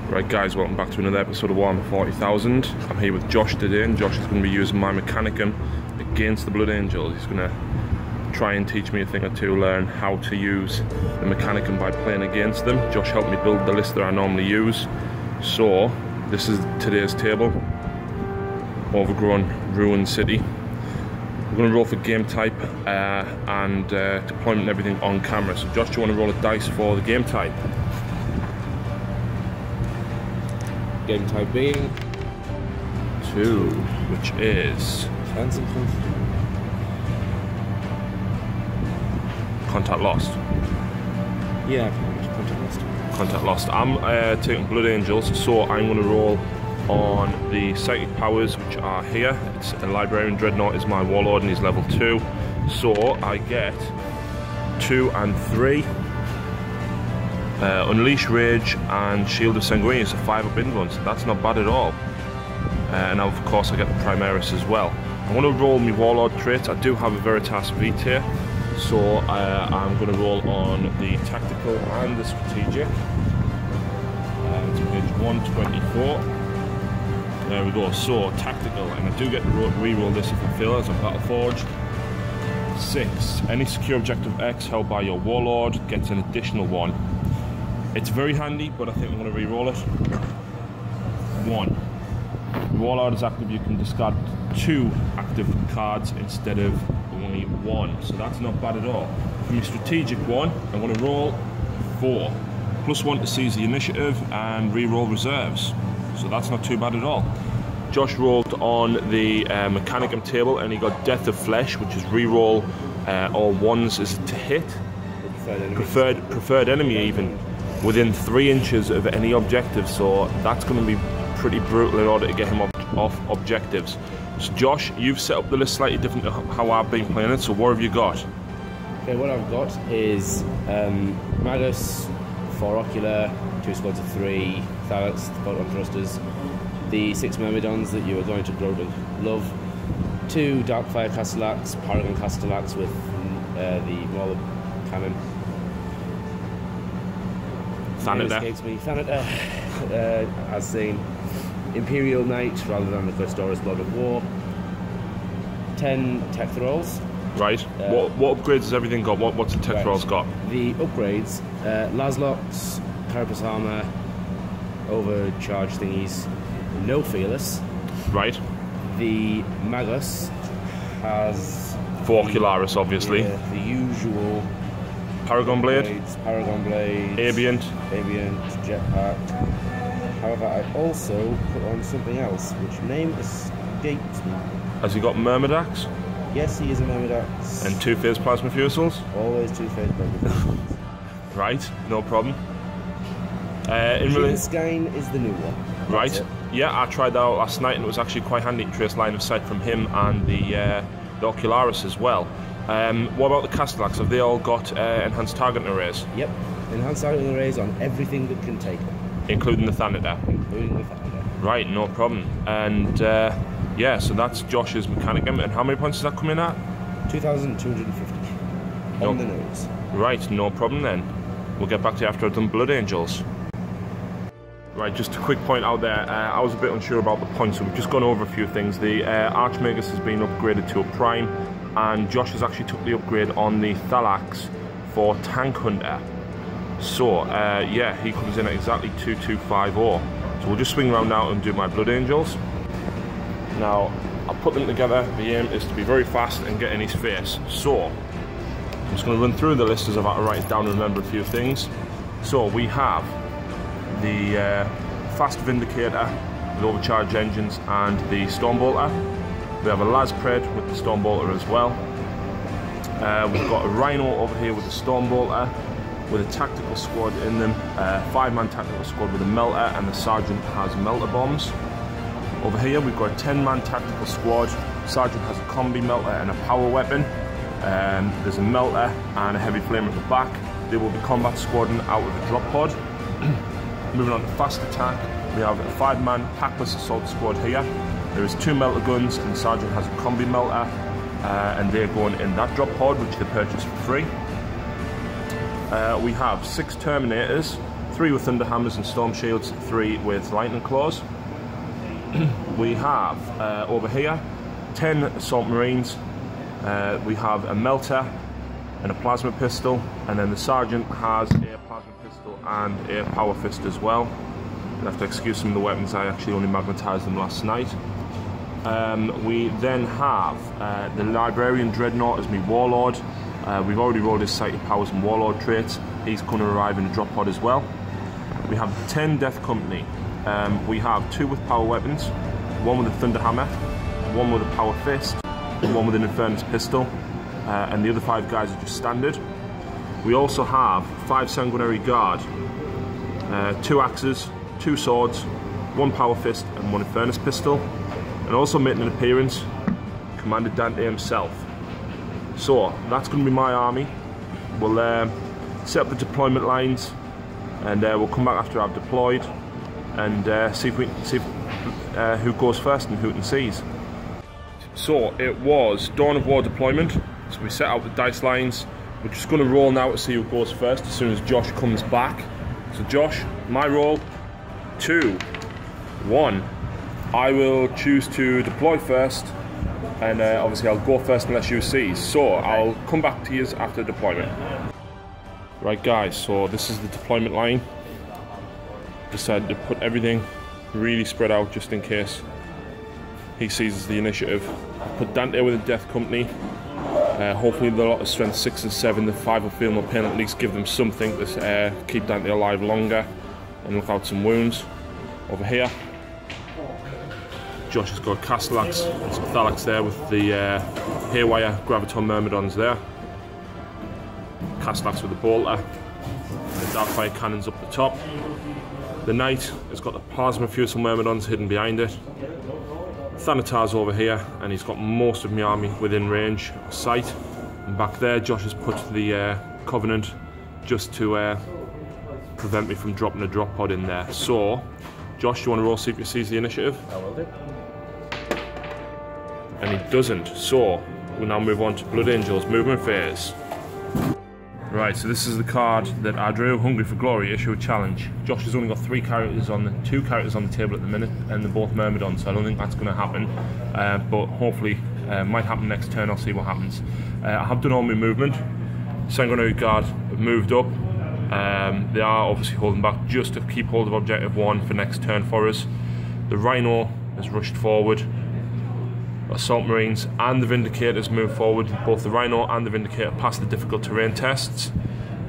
Right guys, welcome back to another episode of Warhammer 40,000. I'm here with Josh today, and Josh is going to be using my Mechanicum against the Blood Angels. He's going to try and teach me a thing or two, learn how to use the Mechanicum by playing against them. Josh helped me build the list that I normally use. So, this is today's table. Overgrown, ruined city. We're going to roll for game type and deployment and everything on camera. So Josh, do you want to roll a dice for the game type? Game type being 2, which is contact lost. Yeah, contact lost. Contact lost. I'm taking Blood Angels, so I'm going to roll on the psychic powers, which are here. It's a Librarian Dreadnought is my warlord, and he's level 2. So I get 2 and 3. Unleash Rage and Shield of Sanguinius, so 5 up influence, so that's not bad at all. And of course I get the Primaris as well. I want to roll my Warlord traits. I do have a Veritas Vitae, so I'm going to roll on the Tactical and the Strategic. It's page 124. There we go, so Tactical, and I do get to re-roll this if I fail as a Battleforge. 6. Any secure objective X held by your Warlord gets an additional 1. It's very handy, but I think I'm going to re-roll it. 1. The Warlord is active, you can discard 2 active cards instead of only 1, so that's not bad at all. For my strategic one, I'm going to roll 4. +1 to seize the initiative and re-roll reserves, so that's not too bad at all. Josh rolled on the Mechanicum table and he got Death of Flesh, which is re-roll all 1s is to hit. Preferred enemy even. Within 3 inches of any objective, so that's going to be pretty brutal in order to get him off objectives. So Josh, you've set up the list slightly different to how I've been playing it, so what have you got? Okay, what I've got is Magus, 4 Ocular, 2 squads of 3, Thalax, Photon Thrusters, the 6 Myrmidons that you are going to grow to love, 2 Darkfire Castellax, Paragon Castellax with the Maul Cannon. Thanatar, as seen. Imperial Knight rather than the Questora's Lord of War. 10 Tech Thralls. Right. What upgrades has everything got? What's the Tech Thralls got? The upgrades: Laslox, Carapace Armor, Overcharge thingies, no Fearless. Right. The Magus has 4 Ocularis, obviously. The usual. Paragon Blade, Aviant, Jetpack. However, I also put on something else, which name escapes me. Has he got Myrmidax? Yes, he is a Myrmidax. And 2-phase Plasma Fusils? Always 2-phase Plasma Fusils. Right, no problem. Skyne is the new one. Right, yeah, I tried that out last night and it was actually quite handy to trace line of sight from him and the Ocularis as well. What about the Castellax? Have they all got enhanced targeting arrays? Yep, enhanced targeting arrays on everything that can take them. Including the Thanatar? Including the Thanatar. Right, no problem. And yeah, so that's Josh's Mechanicum. And how many points does that come in at? 2,250. On the nose. Right, no problem then. We'll get back to you after I've done Blood Angels. Right, just a quick point out there, I was a bit unsure about the points, so we've just gone over a few things. The Archmagus has been upgraded to a Prime, and Josh has actually took the upgrade on the Thalax for Tank Hunter. So, yeah, he comes in at exactly 2250. So we'll just swing around now and do my Blood Angels. Now, I'll put them together. The aim is to be very fast and get in his face. So, I'm just going to run through the list as I've had to write it down and remember a few things. So, we have the Fast Vindicator with overcharged engines and the Stormbolter. We have a Laspred with the Stormbolter as well. We've got a Rhino over here with the Stormbolter with a tactical squad in them. 5-man tactical squad with a Melter, and the Sergeant has Melter Bombs. Over here we've got a 10-man tactical squad. Sergeant has a Combi Melter and a Power Weapon. There's a Melter and a Heavy Flame at the back. They will be combat squadding out of the drop pod. Moving on to Fast Attack, we have a 5-man Packless Assault squad here. There is 2 Melter guns, and the Sergeant has a Combi Melter, and they're going in that drop pod, which they purchased for free. We have 6 Terminators, 3 with thunder hammers and storm shields, 3 with lightning claws. We have over here 10 assault marines. We have a melter and a plasma pistol, and then the sergeant has a plasma pistol and a power fist as well. You have to excuse some of the weapons, I actually only magnetised them last night. We then have the librarian dreadnought as my warlord. We've already rolled his sighted powers and warlord traits. He's going to arrive in a drop pod as well. We have 10 death company. We have 2 with power weapons, 1 with a thunder hammer, 1 with a power fist, and 1 with an infernus pistol, and the other 5 guys are just standard. We also have 5 sanguinary guard, 2 axes, 2 swords, 1 power fist and 1 infernus pistol, and also making an appearance, Commander Dante himself. So that's going to be my army. We'll set up the deployment lines, and we'll come back after I've deployed and see who goes first and who can seize. So it was Dawn of War deployment, so we set out the dice lines. We're just going to roll now to see who goes first as soon as Josh comes back. So Josh, my roll, 2, 1. I will choose to deploy first, and obviously I'll go first unless you seize. So I'll come back to you after deployment. Right guys, so this is the deployment line. Decided to put everything really spread out just in case he seizes the initiative. Put Dante with a death company. Hopefully the lot of strength 6 and 7, the 5 will feel no pain, at least give them something to keep Dante alive longer and look out some wounds. Over here, Josh has got Castellax and some Thalax there with the Haywire Graviton Myrmidons there. Castellax with the bolter, and the Darkfire cannons up the top. The Knight has got the Plasma Fusel Myrmidons hidden behind it. Thanatar's over here, and he's got most of my army within range of sight. And back there, Josh has put the Covenant just to prevent me from dropping a drop pod in there. So, Josh, you want to roll see if he sees the initiative? I will do. And he doesn't. So, we'll now move on to Blood Angels movement phase. Right, so this is the card that I drew, Hungry for Glory, issue a challenge. Josh has only got 2 characters on the table at the minute, and they're both Myrmidons, so I don't think that's going to happen. But hopefully, might happen next turn, I'll see what happens. I have done all my movement. Sanguinary Guard have moved up. They are obviously holding back just to keep hold of Objective 1 for next turn for us. The Rhino has rushed forward. Assault Marines and the Vindicators move forward. Both the Rhino and the Vindicator pass the difficult terrain tests.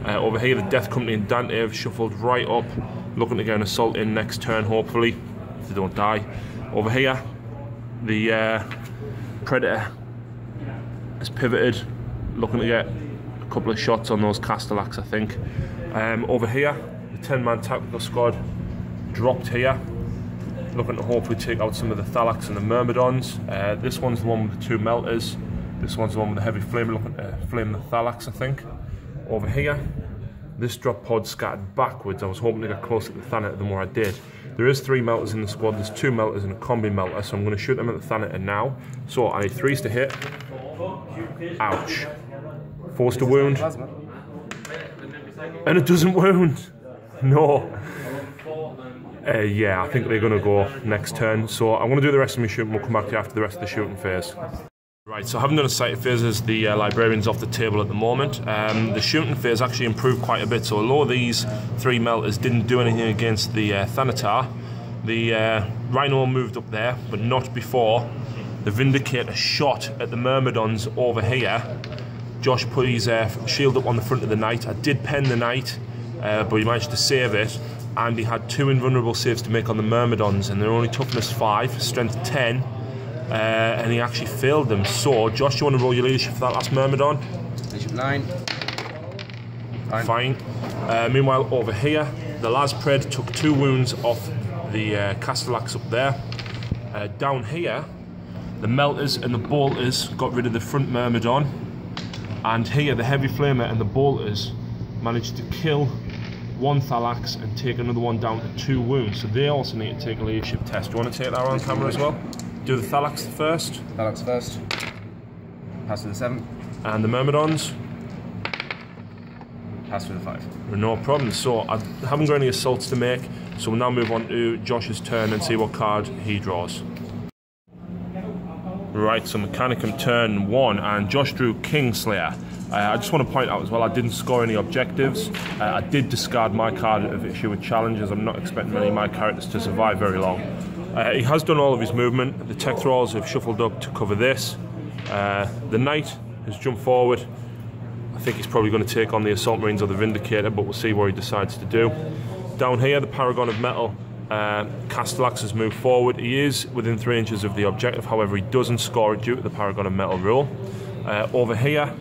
Over here, the Death Company and Dante have shuffled right up, looking to get an assault in next turn, hopefully, if they don't die. Over here, the Predator has pivoted, looking to get a couple of shots on those Castellax, I think. Over here, the 10-man tactical squad dropped here, looking to hopefully take out some of the Thalax and the Myrmidons. This one's the one with the 2 melters. This one's the one with the heavy flame, looking to flame the Thalax, I think. Over here, this drop pod scattered backwards. I was hoping to get closer to the Thanator than what I did. There is 3 melters in the squad. There's 2 melters and a combi melter, so I'm going to shoot them at the Thanator now. So I need 3s to hit. Ouch. 4s to wound. And it doesn't wound. No. Yeah, I think they're going to go next turn. So I'm going to do the rest of my shooting. We'll come back to you after the rest of the shooting phase. Right, so I haven't done a sighted phase as the Librarian's off the table at the moment. The shooting phase actually improved quite a bit. So although these 3 melters didn't do anything against the Thanatar, the Rhino moved up there, but not before the Vindicator shot at the Myrmidons over here. Josh put his shield up on the front of the Knight. I did pen the Knight, but he managed to save it. And he had 2 invulnerable saves to make on the Myrmidons, and they're only toughness 5, strength 10, and he actually failed them. So, Josh, do you want to roll your leadership for that last Myrmidon? Leadership 9. Fine. Meanwhile, over here, the Laspred took 2 wounds off the Castellax up there. Down here, the Melters and the Bolters got rid of the front Myrmidon, and here, the Heavy Flamer and the Bolters managed to kill 1 Thalax and take another one down to 2 wounds, so they also need to take a leadership test. Do you want to take that on camera as well? Do the Thalax first. Thalax first. Pass to the 7. And the Myrmidons. Pass with a 5. No problem. So I haven't got any assaults to make, so we'll now move on to Josh's turn and see what card he draws. Right, so Mechanicum turn 1, and Josh drew Kingslayer. I just want to point out as well, I didn't score any objectives. I did discard my card of issue with challenges. I'm not expecting many of my characters to survive very long. He has done all of his movement. The tech thralls have shuffled up to cover this. The knight has jumped forward. I think he's probably going to take on the Assault Marines or the Vindicator, but we'll see what he decides to do. Down here, the Paragon of Metal, Castellax has moved forward. He is within 3 inches of the objective, however he doesn't score it due to the Paragon of Metal rule. Over here,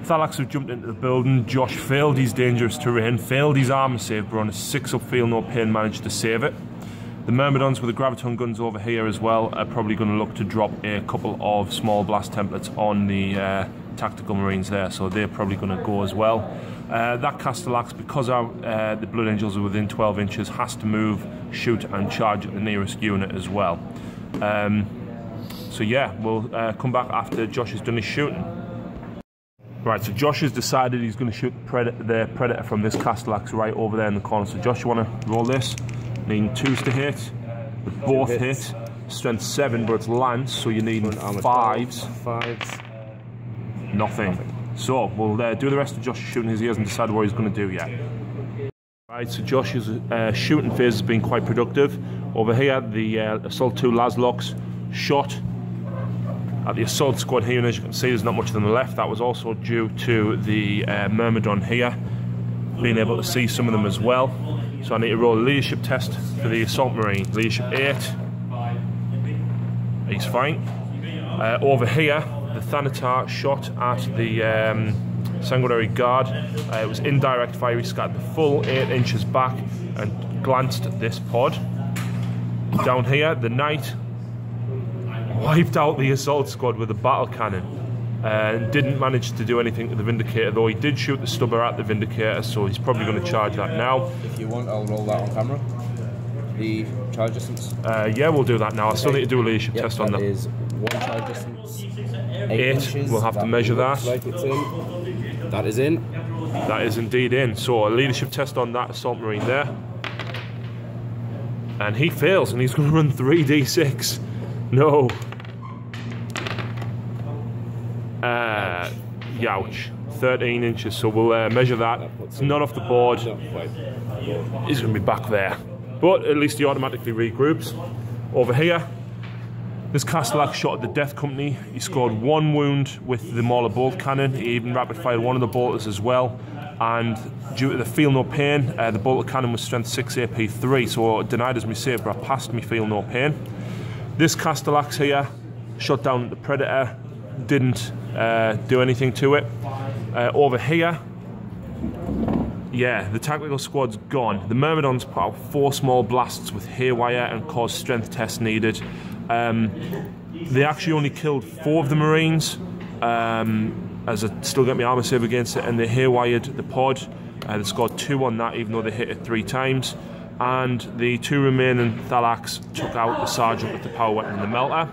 Thalax have jumped into the building. Josh failed his dangerous terrain, failed his armor save, but on a 6 up feel no pain managed to save it. The Myrmidons with the Graviton guns over here as well are probably going to look to drop a couple of small blast templates on the tactical Marines there, so they're probably going to go as well. That Castellax, because the Blood Angels are within 12 inches, has to move, shoot and charge at the nearest unit as well. So yeah, we'll come back after Josh has done his shooting. Right, so Josh has decided he's going to shoot the Predator from this Castellax right over there in the corner. So Josh, you want to roll this? Needing 2s to hit. With both hit. Strength 7, but it's lance, so you need 5s. 5s. Nothing. So we'll do the rest of Josh's shooting as he hasn't decided what he's going to do yet. Right, so Josh's shooting phase has been quite productive. Over here, the Assault 2 Laszloks shot at the Assault Squad here, and as you can see, there's not much on the left. That was also due to the Myrmidon here being able to see some of them as well. So I need to roll a leadership test for the Assault Marine. Leadership 8. He's fine. Over here, the Thanatar shot at the Sanguinary Guard. It was indirect fire. He scattered the full 8 inches back and glanced at this pod. Down here, the Knight wiped out the Assault Squad with a battle cannon. Didn't manage to do anything to the Vindicator, though he did shoot the stubber at the Vindicator, so he's probably going to charge that now. If you want, I'll roll that on camera. The charge distance? Yeah, we'll do that now. I still need to do a leadership test on that. That is 1 charge distance. 8 inches. We'll have to measure that. Like it's in. That is in. That is indeed in. So a leadership test on that Assault Marine there. And he fails, and he's going to run 3d6. No. Youch. 13 inches, so we'll measure that. It's not off the board. He's going to be back there. But at least he automatically regroups. Over here, this Castellax shot at the Death Company. He scored 1 wound with the Mauler bolt cannon. He even rapid fired one of the bolters as well. And due to the feel no pain, the bolter cannon was strength 6 AP 3, so denied as me save, but I passed me feel no pain. This Castellax here shot down the Predator. Didn't do anything to it. Over here, yeah, the tactical squad's gone. The Myrmidons put out 4 small blasts with haywire and caused strength tests needed. They actually only killed 4 of the Marines, as I still get my armor save against it, and they haywired the pod. They scored 2 on that, even though they hit it 3 times. And the 2 remaining Thalax took out the Sergeant with the power weapon and the Melter.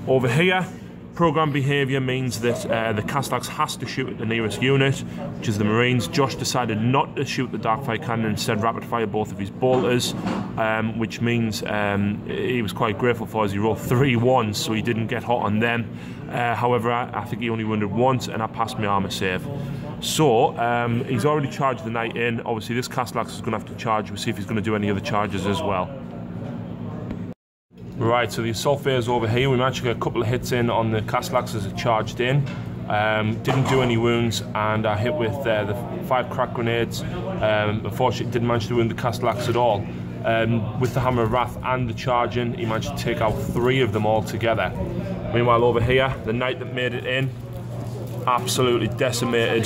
Over here, program behaviour means that the Castellax has to shoot at the nearest unit, which is the Marines. Josh decided not to shoot the Darkfire Cannon, instead rapid fire both of his bolters, which means he was quite grateful for, as he rolled 3 1s, so he didn't get hot on them. However, I think he only wounded once, and I passed my armour save. So he's already charged the Knight in. Obviously this Castellax is going to have to charge. We'll see if he's going to do any other charges as well. Right, so the assault phase over here, we managed to get a couple of hits in on the Castellax as it charged in. Didn't do any wounds, and I hit with the 5 crack grenades. Unfortunately, didn't manage to wound the Castellax at all. With the Hammer of Wrath and the charging, he managed to take out 3 of them all together. Meanwhile, over here, the Knight that made it in absolutely decimated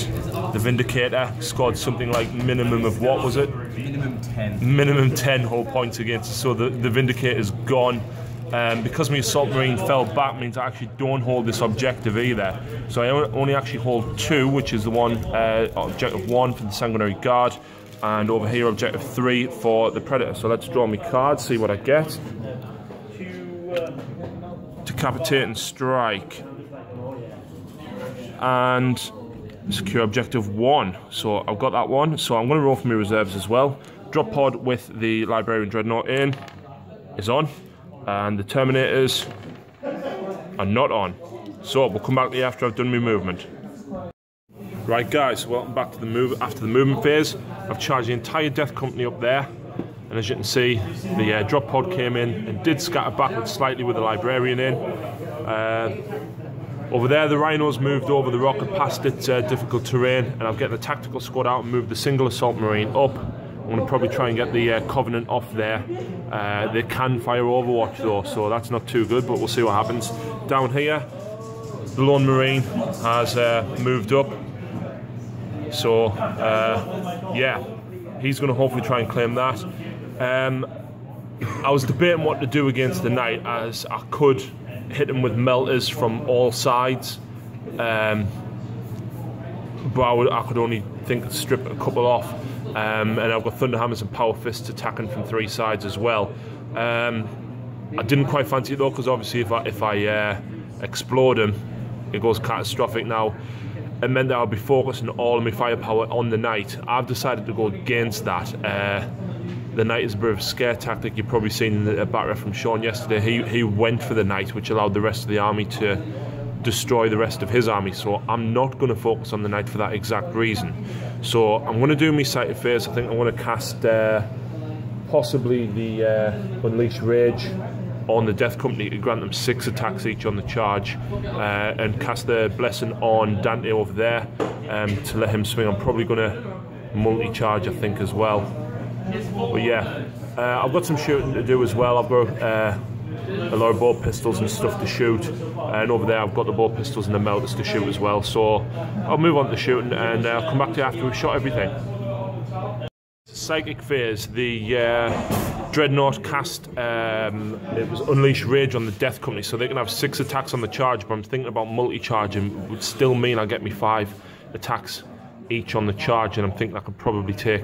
the Vindicator. Scored something like minimum of, what was it? Minimum 10. Minimum 10 whole points against us, so the Vindicator's gone. Because my Assault Marine fell back means I actually don't hold this objective either. So I only actually hold 2, which is the one objective 1 for the Sanguinary Guard, and over here objective 3 for the Predator. So let's draw my cards, see what I get. Decapitate and Strike. And Secure objective 1. So I've got that one. So I'm going to roll for my reserves as well. Drop pod with the Librarian Dreadnought in is on, and the Terminators are not on. So we'll come back to you after I've done my movement. Right guys, welcome back to the move. After the movement phase, I've charged the entire Death Company up there, and as you can see, the drop pod came in and did scatter backwards slightly with the Librarian in. Over there, the Rhinos moved over the rocket past its difficult terrain, and I've got the tactical squad out and moved the single assault marine up. I'm going to probably try and get the Covenant off there. They can fire Overwatch though, so that's not too good, but we'll see what happens. Down here, the lone marine has moved up. So, yeah, he's going to hopefully try and claim that. I was debating what to do against the Knight, as I could hit him with melters from all sides. But I could only think to strip a couple off. And I've got Thunderhammers and Power Fists attacking from 3 sides as well. I didn't quite fancy it though, because obviously if I explode him, it goes catastrophic now. It meant that I'll be focusing all of my firepower on the Knight. I've decided to go against that. The Knight is a bit of a scare tactic. You've probably seen the batrep from Sean yesterday. He went for the Knight, which allowed the rest of the army to destroy the rest of his army. So I'm not going to focus on the Knight for that exact reason. So I'm going to do my sighted phase. I think I'm going to cast possibly the Unleash Rage on the Death Company to grant them 6 attacks each on the charge, and cast the Blessing on Dante over there to let him swing. I'm probably going to multi-charge, I think, as well. But yeah, I've got some shooting to do as well. I've got a lot of bow pistols and stuff to shoot, and over there I've got the bow pistols and the melters to shoot as well. So I'll move on to shooting, and I'll come back to you after we've shot everything. Psychic phase, the Dreadnought cast, it was Unleash Rage on the Death Company, so they can have 6 attacks on the charge, but I'm thinking about multi-charging. It would still mean I'll get me 5 attacks each on the charge, and I'm thinking I could probably take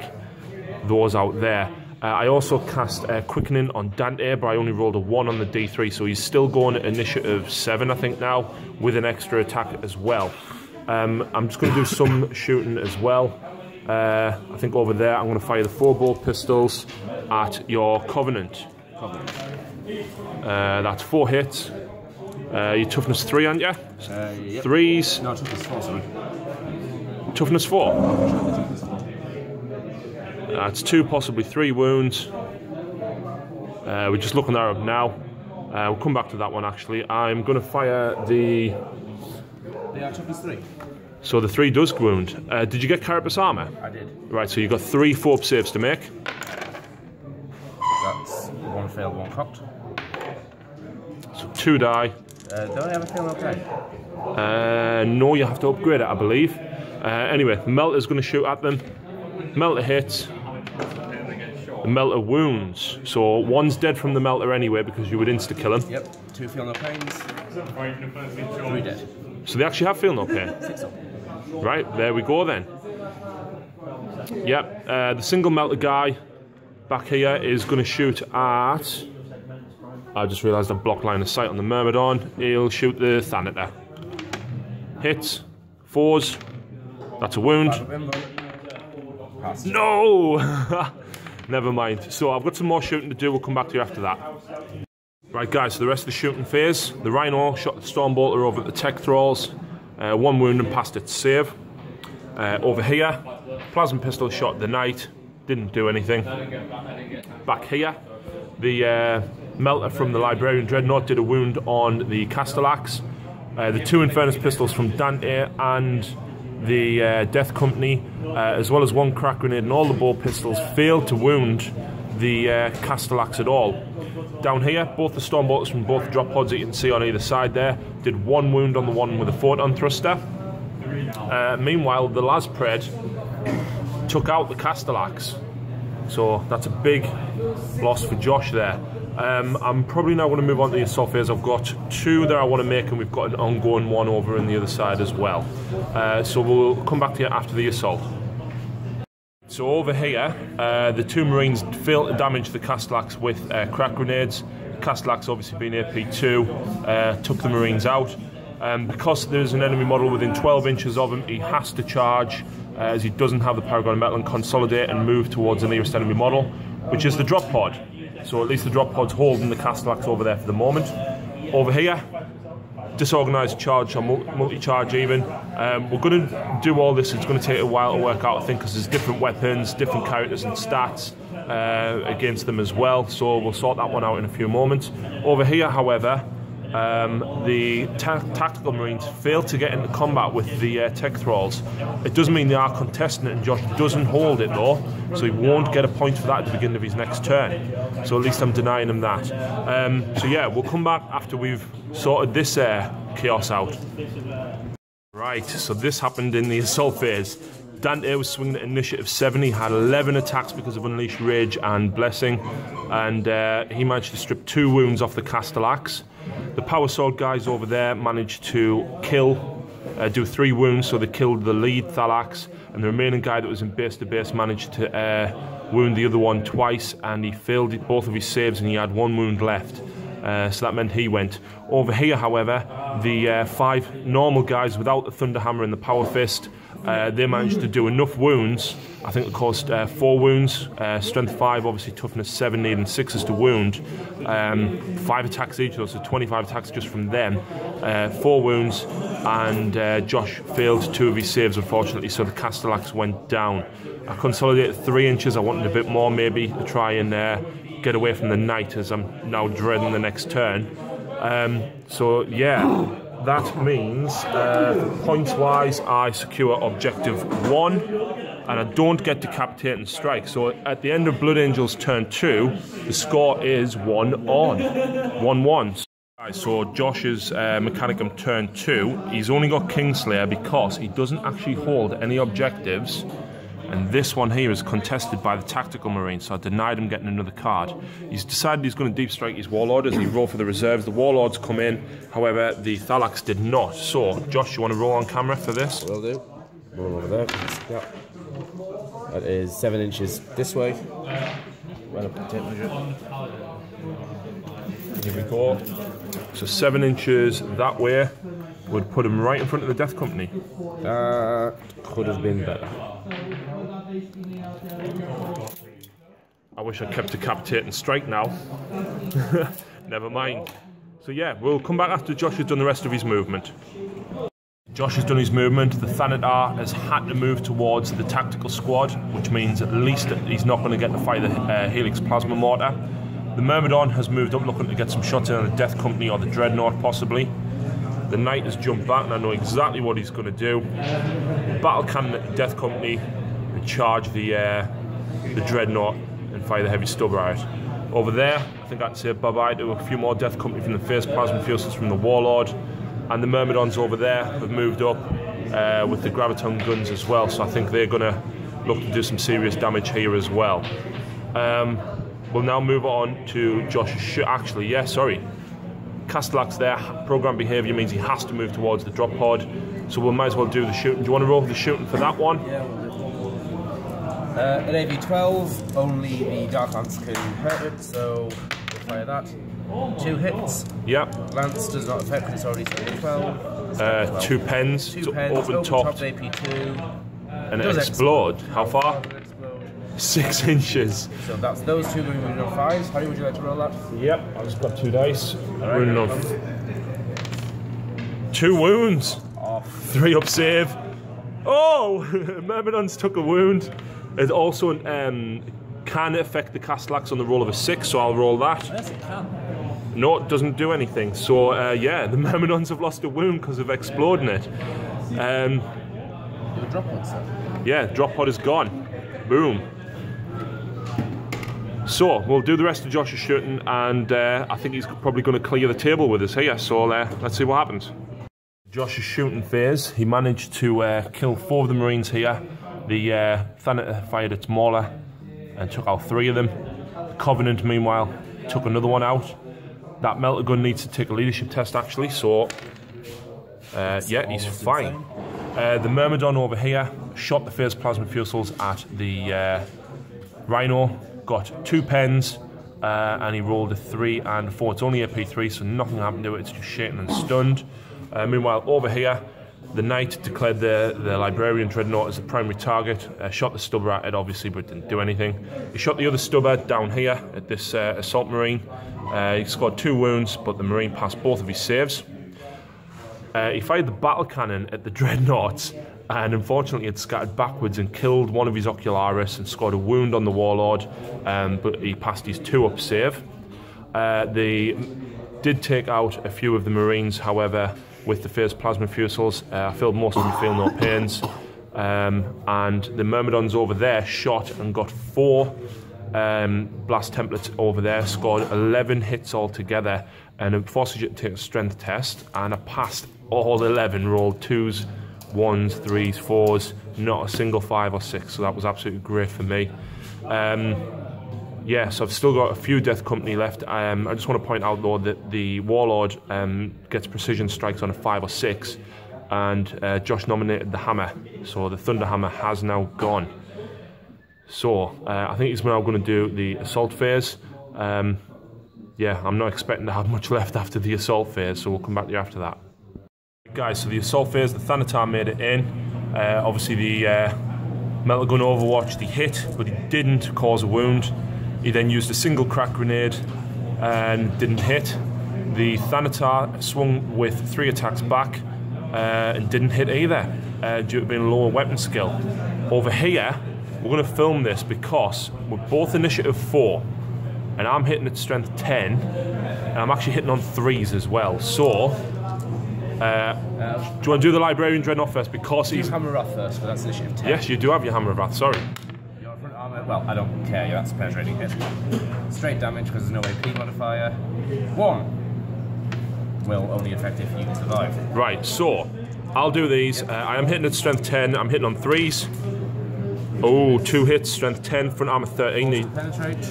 those out there. I also cast Quickening on Dante, but I only rolled a 1 on the D3, so he's still going at initiative 7, I think now, with an extra attack as well. I'm just going to do some shooting as well. I think over there I'm going to fire the 4 bolt pistols at your Covenant. That's 4 hits. Your toughness 3, aren't you? Yep. 3s. No, toughness 4, sorry. Toughness 4. That's 2, possibly 3 wounds. We're just looking that up now. We'll come back to that one actually. I'm going to fire the... They are toughness 3. So the 3 does wound. Did you get Carapace armor? I did. Right, so you've got 3 4 saves to make. That's 1 failed, 1 cocked. So 2 die. Don't I have a fail okay? No, you have to upgrade it, I believe. Anyway, the Melter's going to shoot at them. Melter hits. The Melter wounds. So 1's dead from the Melter anyway, because you would insta-kill him. Yep, 2 feel no pains. 3 dead. So they actually have feel no pain. 6 up. Right, there we go then. Yep, the single Melter guy back here is going to shoot at... I just realised I've blocked line of sight on the Myrmidon. He'll shoot the Thanator. Hits. 4s. That's a wound. No! Never mind. So I've got some more shooting to do. We'll come back to you after that. Right guys, so the rest of the shooting phase. The Rhino shot the Stormbolter over at the Tech Thralls. 1 wound and passed its save. Over here, Plasma Pistol shot the Knight. Didn't do anything. Back here, the Melter from the Librarian Dreadnought did a wound on the Castellax. The 2 Infernus Pistols from Dante and the Death Company, as well as 1 crack grenade and all the bow pistols, failed to wound the Castellax at all. Down here, both the Stormbolters from both drop pods that you can see on either side there did 1 wound on the one with a photon thruster. Meanwhile, the Laspred took out the Castellax, so that's a big loss for Josh there. I'm probably now going to move on to the assault phase. I've got 2 that I want to make, and we've got an ongoing one over on the other side as well. So we'll come back to you after the assault. So over here, the 2 Marines failed to damage the Castellax with crack grenades. Castellax obviously being AP2, took the Marines out. Because there's an enemy model within 12 inches of him, he has to charge, as he doesn't have the Paragon of Metal, and consolidate and move towards the nearest enemy model, which is the drop pod. So at least the drop pod's holding the Castellax over there for the moment. Over here, disorganised charge or multi-charge even. We're going to do all this. It's going to take a while to work out, I think, because there's different weapons, different characters and stats against them as well. So we'll sort that one out in a few moments. Over here, however, the tactical marines failed to get into combat with the tech thralls. It doesn't mean they are contesting it, and Josh doesn't hold it though, so he won't get a point for that at the beginning of his next turn. So at least I'm denying him that. So yeah, we'll come back after we've sorted this chaos out. Right, so this happened in the assault phase. Dante was swinging at initiative 7. He had 11 attacks because of Unleash Rage and Blessing, and he managed to strip 2 wounds off the Castellax. The Power Sword guys over there managed to do 3 wounds, so they killed the lead Thalax, and the remaining guy that was in base to base managed to wound the other one twice, and he failed both of his saves, and he had 1 wound left. So that meant he went. Over here, however, the 5 normal guys without the Thunderhammer and the Power Fist, they managed to do enough wounds. I think it caused 4 wounds, strength 5, obviously toughness 7, needing 6s to wound. 5 attacks each, so 25 attacks just from them. 4 wounds, and Josh failed 2 of his saves, unfortunately, so the Castellax went down. I consolidated 3 inches. I wanted a bit more, maybe, to try and get away from the knight, as I'm now dreading the next turn. So yeah, that means points-wise, I secure objective 1, and I don't get Decapitating Strike. So at the end of Blood Angel's turn 2, the score is 1-on, 1-1. So Josh's Mechanicum turn 2, he's only got Kingslayer because he doesn't actually hold any objectives. And this one here is contested by the Tactical Marine, so I denied him getting another card. He's decided he's going to deep strike his Warlord as he roll for the reserves. The Warlords come in, however, the Thalax did not. So, Josh, you want to roll on camera for this? Will do. Roll over there. Yep. That is 7 inches this way. Well up to tape measure. Here we go. So 7 inches that way would put him right in front of the Death Company. Could have been better. I wish I kept Decapitating Strike now. Never mind. So yeah, we'll come back after Josh has done the rest of his movement. Josh has done his movement. The Thanatar has had to move towards the tactical squad, which means at least he's not going to get to fire the Helix Plasma Mortar. The Myrmidon has moved up, looking to get some shots in on the Death Company or the Dreadnought possibly. The Knight has jumped back, and I know exactly what he's going to do. Battle Cannon at the Death Company and charge the Dreadnought and fire the Heavy Stub Riot. Over there, I think I'd say bye-bye to a few more Death Company from the Phase Plasma Fusils from the Warlord. And the Myrmidons over there have moved up with the Graviton guns as well, so I think they're going to look to do some serious damage here as well. We'll now move on to Josh's Castellax there. Program behaviour means he has to move towards the drop pod, so we might as well do the shooting. Do you want to roll the shooting for that one? Yeah, we'll do. At AV12, only the Dark Lance can hurt it, so we'll fire that. 2 hits. Yep. Lance does not affect because it's already 12. 2 pens. 2 pens. Open top. AP2. And it explode. How far? 6 inches. So that's those 2 going to be on 5s. How would you like to roll that? Yep. I'll just grab 2 dice. Running off. 2 wounds. 3 up save. Oh! Myrmidons took a wound. It also can affect the Castellax on the roll of a 6, so I'll roll that. Yes, it can. No, it doesn't do anything. So, yeah, the Myrmidons have lost a wound because of exploding it. The drop pod, sir. Yeah, drop pod is gone. Boom. So, we'll do the rest of Josh's shooting, and I think he's probably going to clear the table with us here, so let's see what happens. Josh's shooting phase, he managed to kill 4 of the Marines here. The Thanatar fired its Mauler and took out 3 of them. The Covenant, meanwhile, took another one out. That Melter Gun needs to take a leadership test, actually, so yeah, he's fine. The Myrmidon over here shot the Phase Plasma Fusils at the Rhino, got 2 pens, and he rolled a 3 and a 4. It's only AP3, so nothing happened to it, it's just shaken and stunned. Meanwhile, over here, the Knight declared the Librarian Dreadnought as the primary target, shot the stubber at it obviously, but didn't do anything. He shot the other stubber down here at this Assault Marine. He scored 2 wounds, but the Marine passed both of his saves. He fired the battle cannon at the Dreadnoughts, and unfortunately it scattered backwards and killed one of his Ocularis and scored a wound on the Warlord, but he passed his 2-up save. They did take out a few of the Marines, however, with the first plasma fusils. I feel most of them feel no pains. And the Myrmidons over there shot and got 4 blast templates over there, scored 11 hits altogether, and it forces you to take a strength test, and I passed all 11, rolled 2s, 1s, 3s, 4s, not a single 5 or 6, so that was absolutely great for me. Yeah, so I've still got a few Death Company left. I just want to point out though that the Warlord gets precision strikes on a 5 or 6, and Josh nominated the Hammer, so the Thunder Hammer has now gone. So I think he's now going to do the Assault phase. Yeah, I'm not expecting to have much left after the Assault phase, so we'll come back to you after that. Guys, so the Assault phase, the Thanatar made it in. Obviously the Metal Gun Overwatch, he hit, but he didn't cause a wound. He then used a single crack grenade and didn't hit. The Thanatar swung with 3 attacks back and didn't hit either, due to being lower weapon skill. Over here, we're going to film this because we're both initiative 4, and I'm hitting at strength 10, and I'm actually hitting on 3s as well. So, do you want to do the Librarian Dreadnought first? Because he's Hammer of Wrath first, but that's initiative 10. Yes, you do have your Hammer of Wrath, sorry. Your front armor, well, I don't care, yeah, that's a penetrating hit. Straight damage, because there's no AP modifier. 1 will only affect if you survive. Right, so, I'll do these. I am hitting at strength 10, I'm hitting on 3s. Oh, 2 hits, strength 10, front armor 13. Penetrate.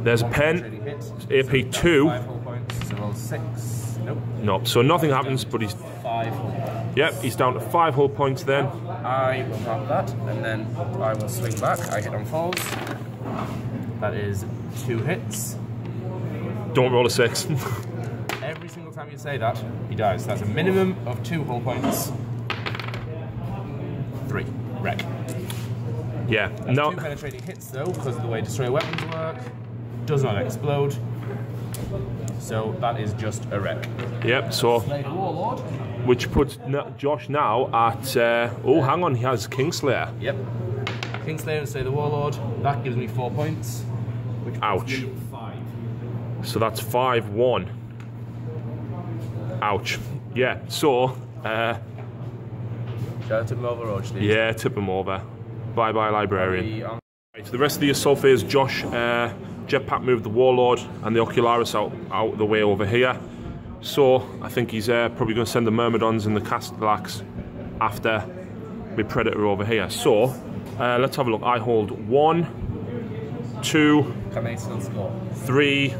There's a pen, AP 2. 5 hull points, so roll 6. Nope. Nope, so nothing happens, but he's... 5 hull points. Yep, he's down to 5 hull points then. I will mark that, and then I will swing back. I hit on 4s. That is 2 hits. Don't roll a 6. Every single time you say that, he dies. That's a minimum of 2 hull points. 3. Wreck. Yeah, That's no. 2 penetrating hits though, because of the way destroyer weapons work. Does not explode. So that is just a wreck. Yep, so... Slay the Warlord. Which puts Josh now at... oh, hang on, he has Kingslayer. Yep. Kingslayer and Slay the Warlord. That gives me 4 points. Which Ouch. 5. So that's 5-1. Ouch. Yeah, so... Shall I tip him over or just leave? Yeah, tip him over. Bye-bye, Librarian. Right, so the rest of the Assault phase, Josh jetpack moved the Warlord and the Ocularis out of the way over here. So I think he's probably going to send the Myrmidons and the Castellax after my Predator over here. So let's have a look. I hold 1, 2, Can they still score? 3,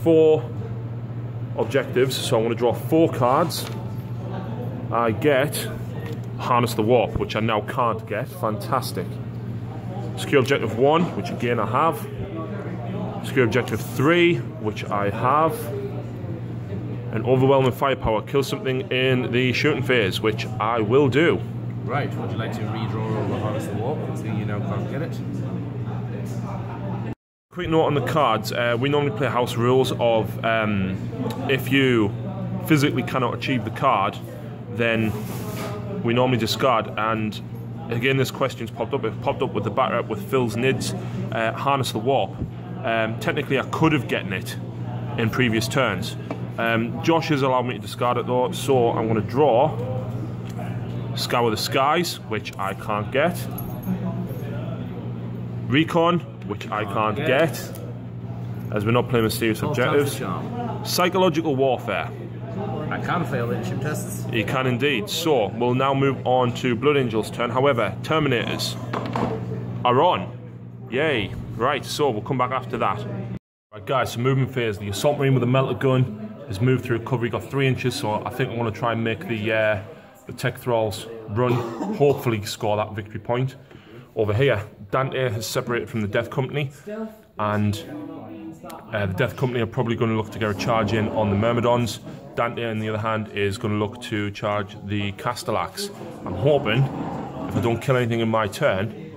4 objectives. So I'm going to draw 4 cards. I get Harness the Warp, which I now can't get. Fantastic. Secure Objective 1, which again I have. Secure Objective 3, which I have. And Overwhelming Firepower, kill something in the shooting phase, which I will do. Right, would you like to redraw over Harness the Warp, considering you now can't get it? Quick note on the cards, we normally play house rules of if you physically cannot achieve the card, then we normally discard. And again, this question's popped up. It popped up with the batrep with Phil's Nids, Harness the Warp. Technically I could have gotten it in previous turns. Josh has allowed me to discard it though, so I'm going to draw Scour the Skies, which I can't get. Recon, which I can't get, as we're not playing mysterious objectives. Psychological Warfare. I can fail leadership tests. You can indeed. So we'll now move on to Blood Angel's turn. However, Terminators are on. Yay. Right, so we'll come back after that. Right guys, so movement phase. The Assault Marine with a melter gun has moved through cover. He got 3 inches, so I think I want to try and make the Tech Thralls run, hopefully score that victory point. Over here, Dante has separated from the Death Company, and the Death Company are probably going to look to get a charge in on the Myrmidons. Dante, on the other hand, is going to look to charge the Castellax. I'm hoping, if I don't kill anything in my turn,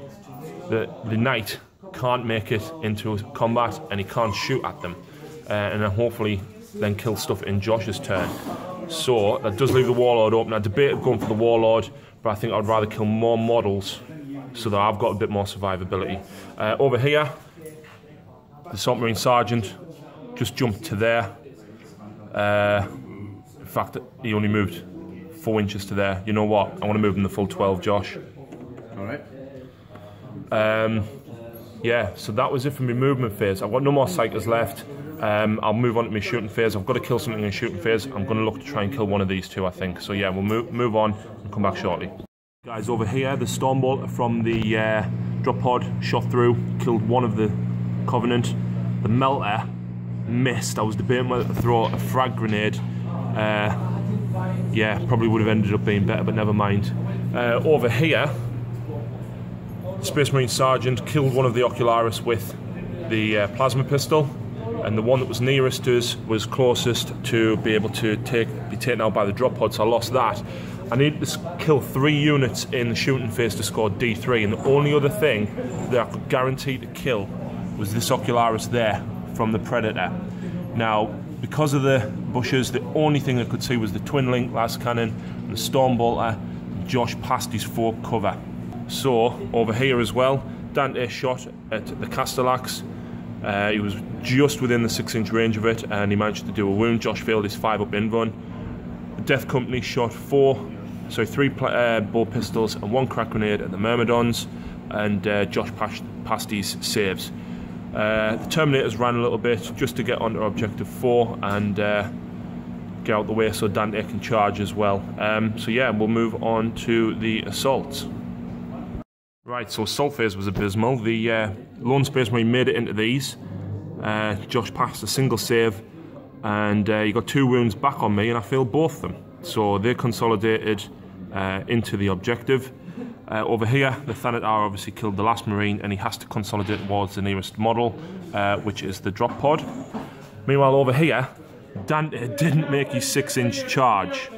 that the knight can't make it into combat and he can't shoot at them. And then hopefully then kill stuff in Josh's turn. So that does leave the Warlord open. I debated going for the Warlord, but I think I'd rather kill more models so that I've got a bit more survivability. Over here, the Assault Marine Sergeant just jumped to there. In fact, he only moved 4 inches to there. You know what? I want to move him the full 12, Josh. All right. Yeah, so that was it for my movement phase. I've got no more psychers left. I'll move on to my shooting phase. I've got to kill something in shooting phase. I'm going to look to try and kill one of these two, I think. So yeah, we'll move on and come back shortly. Guys, over here, the Stormbolt from the drop pod shot through, killed one of the Covenant. The Melter missed. I was debating whether to throw a frag grenade. Yeah, probably would have ended up being better, but never mind. Over here, Space Marine Sergeant killed one of the Ocularis with the plasma pistol, and the one that was nearest to us was closest to be able to be taken out by the drop pod, so I lost that. I needed to kill 3 units in the shooting phase to score D3, and the only other thing that I could guarantee to kill was this Ocularis there from the Predator. Now, because of the bushes, the only thing I could see was the Twin Link last cannon and the Stormbolter. Josh passed his fork cover. So, over here as well, Dante shot at the Castellax. He was just within the 6-inch range of it, and he managed to do a wound. Josh failed his 5-up invuln. The Death Company shot 3 bow pistols and 1 crack grenade at the Myrmidons, and Josh passed his saves. The Terminators ran a little bit just to get onto objective 4 and get out the way so Dante can charge as well. So yeah, we'll move on to the assaults. Right, so assault phase was abysmal. The Lone Space Marine made it into these. Josh passed a single save, and he got 2 wounds back on me, and I failed both of them. So they consolidated into the objective. Over here, the Thanatar obviously killed the last Marine, and he has to consolidate towards the nearest model, which is the drop pod. Meanwhile, over here, Dante didn't make his 6-inch charge.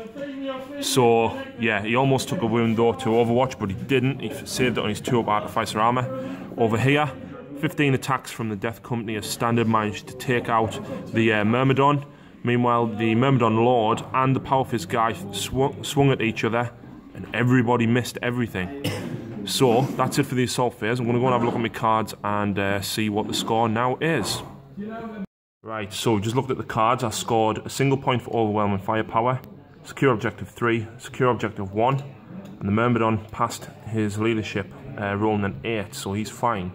So, yeah, he almost took a wound though to Overwatch, but he didn't. He saved it on his 2-up Artificer armor. Over here, 15 attacks from the Death Company as standard managed to take out the Myrmidon. Meanwhile, the Myrmidon Lord and the Power Fist guy swung at each other, and everybody missed everything. So, that's it for the assault phase. I'm going to go and have a look at my cards and see what the score now is. Right, so just looked at the cards. I scored a single point for overwhelming firepower, secure objective 3, secure objective 1, and the Myrmidon passed his leadership, rolling an 8, so he's fine.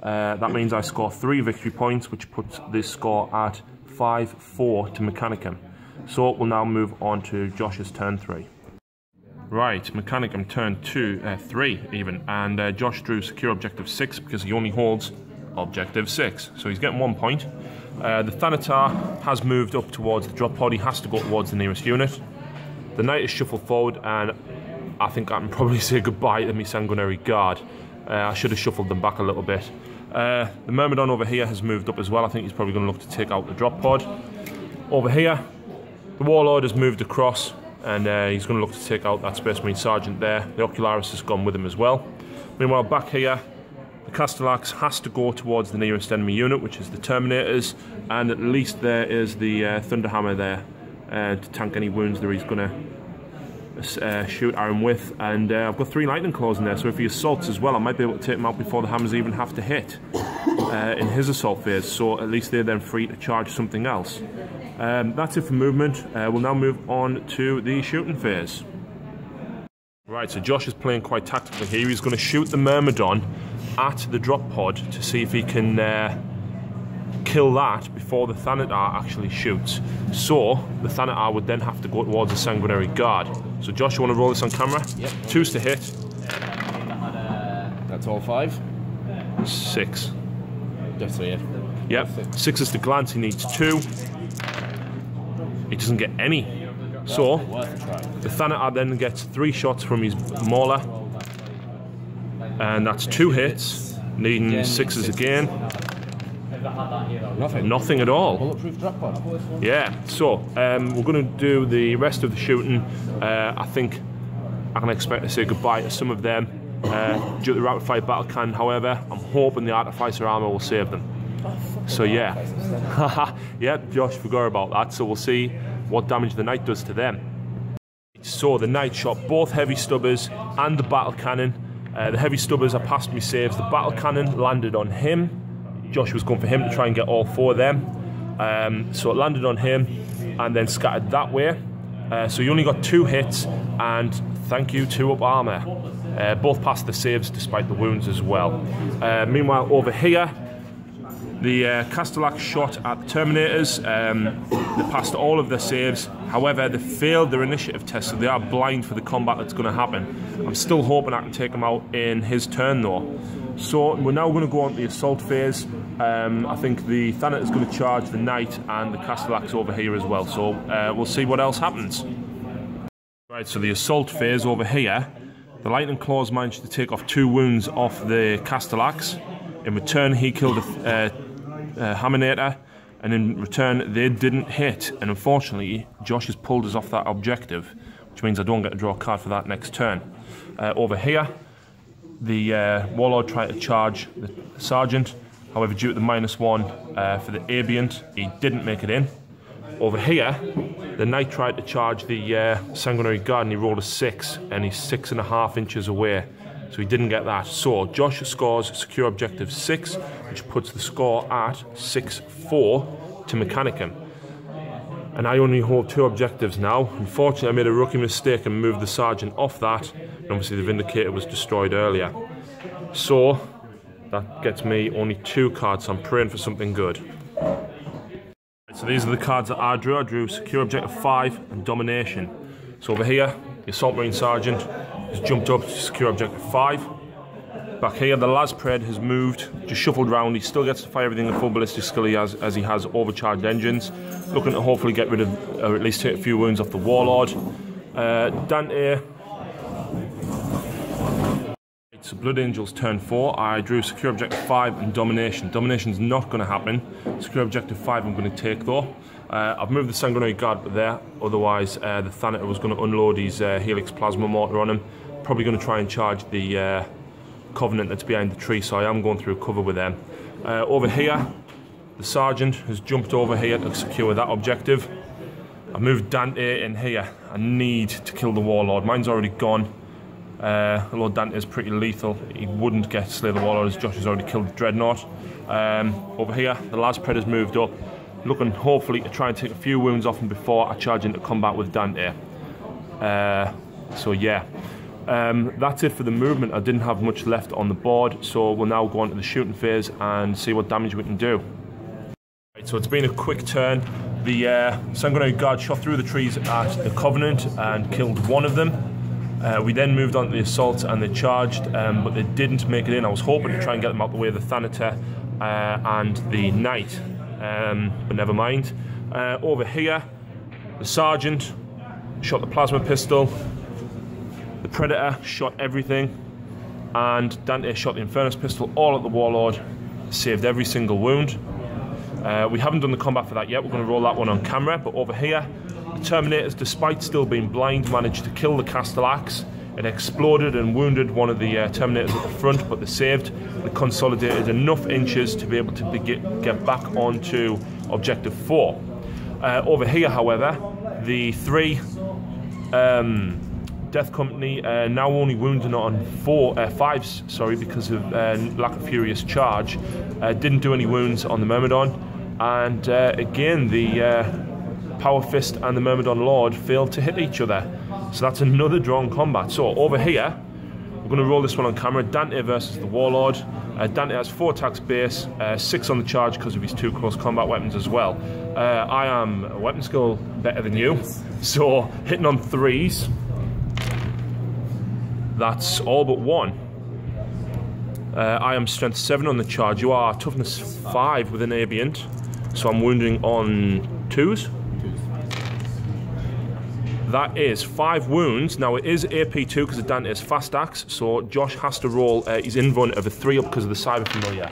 That means I score 3 victory points, which puts this score at 5-4 to Mechanicum. So we'll now move on to Josh's turn 3. Right, Mechanicum turn 3 even, and Josh drew secure objective 6 because he only holds objective 6, so he's getting 1 point. The Thanatar has moved up towards the drop pod. He has to go towards the nearest unit. The Knight is shuffled forward, and I think I can probably say goodbye to my Sanguinary Guard. I should have shuffled them back a little bit. The Myrmidon over here has moved up as well. I think he's probably going to look to take out the drop pod. Over here, the Warlord has moved across, and he's going to look to take out that Space Marine Sergeant there. The Ocularis has gone with him as well. Meanwhile, back here, the Castellax has to go towards the nearest enemy unit, which is the Terminators, and at least there is the Thunderhammer there to tank any wounds that he's going to shoot at him with. And I've got 3 lightning claws in there, so if he assaults as well, I might be able to take him out before the hammers even have to hit in his assault phase, so at least they're then free to charge something else. That's it for movement. We'll now move on to the shooting phase. Right, so Josh is playing quite tactically here. He's going to shoot the Myrmidon at the drop pod to see if he can kill that before the Thanatar actually shoots. So the Thanatar would then have to go towards the Sanguinary Guard. So Josh, you want to roll this on camera? Yep. 2's to hit. That's all 5. 6. Just 3. Yep. 6 is to glance. He needs 2. He doesn't get any. So the Thanatar then gets 3 shots from his Mauler, and that's 2 hits, needing 6s again. Nothing. Nothing at all. Bulletproof drop pod. Yeah, so we're going to do the rest of the shooting. I think I can expect to say goodbye to some of them due to the rapid fire battle cannon. However, I'm hoping the artificer armor will save them. So yeah, yeah, Josh forgot about that. So we'll see what damage the knight does to them. So the knight shot both heavy stubbers and the battle cannon. The heavy stubbers are past me saves. The battle cannon landed on him. Josh was going for him to try and get all four of them. So it landed on him and then scattered that way. So you only got 2 hits, and thank you, 2 up armor. Both passed the saves despite the wounds as well. Meanwhile, over here, the Castellax shot at the Terminators. They passed all of their saves. However, they failed their initiative test, so they are blind for the combat that's going to happen. I'm still hoping I can take them out in his turn though. So we're now going to go on to the assault phase. I think the Thanet is going to charge the knight and the Castellax over here as well. So we'll see what else happens. Right, so the assault phase over here. The Lightning Claws managed to take off 2 wounds off the Castellax. In return, he killed a Haminator, and in return, they didn't hit. And unfortunately, Josh has pulled us off that objective, which means I don't get to draw a card for that next turn. Over here, the Warlord tried to charge the Sergeant. However, due to the -1 for the Ambient, he didn't make it in. Over here, the Knight tried to charge the Sanguinary Guard, and he rolled a 6, and he's 6.5 inches away. So he didn't get that. So Josh scores secure objective 6, which puts the score at 6-4 to Mechanicum. And I only hold 2 objectives now. Unfortunately, I made a rookie mistake and moved the Sergeant off that. And obviously the Vindicator was destroyed earlier. So that gets me only 2 cards, so I'm praying for something good. So these are the cards that I drew. I drew secure objective 5 and domination. So over here, the Assault Marine Sergeant has jumped up to secure objective 5. Back here, the Laspred has moved, just shuffled round. He still gets to fire everything at full ballistic skill he has, as he has overcharged engines. Looking to hopefully get rid of, or at least take a few wounds off the Warlord. Dante. So Blood Angels turn 4. I drew secure objective 5 and domination. Domination's not going to happen. Secure objective 5 I'm going to take though. I've moved the Sanguinary Guard there, otherwise the Thanator was going to unload his Helix Plasma Mortar on him. Probably going to try and charge the Covenant that's behind the tree, so I am going through cover with them. Over here, the Sergeant has jumped over here to secure that objective. I moved Dante in here. I need to kill the Warlord. Mine's already gone. Although Dante is pretty lethal, he wouldn't get to slay the Warlord as Josh has already killed the Dreadnought. Over here, the Laspred has moved up, looking hopefully to try and take a few wounds off him before I charge into combat with Dante. So yeah, that's it for the movement. I didn't have much left on the board, so we'll now go on to the shooting phase and see what damage we can do. Right, so it's been a quick turn. The Sanguinary Guard shot through the trees at the Covenant and killed one of them. We then moved on to the assault and they charged, but they didn't make it in. I was hoping to try and get them out the way of the Thanator and the Knight, but never mind. Over here, the Sergeant shot the Plasma Pistol, the Predator shot everything, and Dante shot the Infernus Pistol all at the Warlord, saved every single wound. We haven't done the combat for that yet. We're going to roll that one on camera, but over here, the Terminators, despite still being blind, managed to kill the Castellax. It exploded and wounded one of the Terminators at the front, but they saved. They consolidated enough inches to be able to get back onto Objective 4. Over here, however, the 3 Death Company now only wounded on 5s, sorry, because of lack of furious charge. Didn't do any wounds on the Myrmidon, and again the Power Fist and the Myrmidon Lord failed to hit each other. So that's another drawn combat. So over here, we're going to roll this one on camera. Dante versus the Warlord. Dante has 4 attacks base, 6 on the charge because of his 2 close combat weapons as well. I am a weapon skill better than you, so hitting on 3s. That's all but 1. I am strength 7 on the charge. You are toughness 5 with an Ambient, so I'm wounding on 2s. That is 5 wounds. Now it is AP2 because of Dante's fast axe, so Josh has to roll his invuln of a 3 up because of the Cyber Familiar.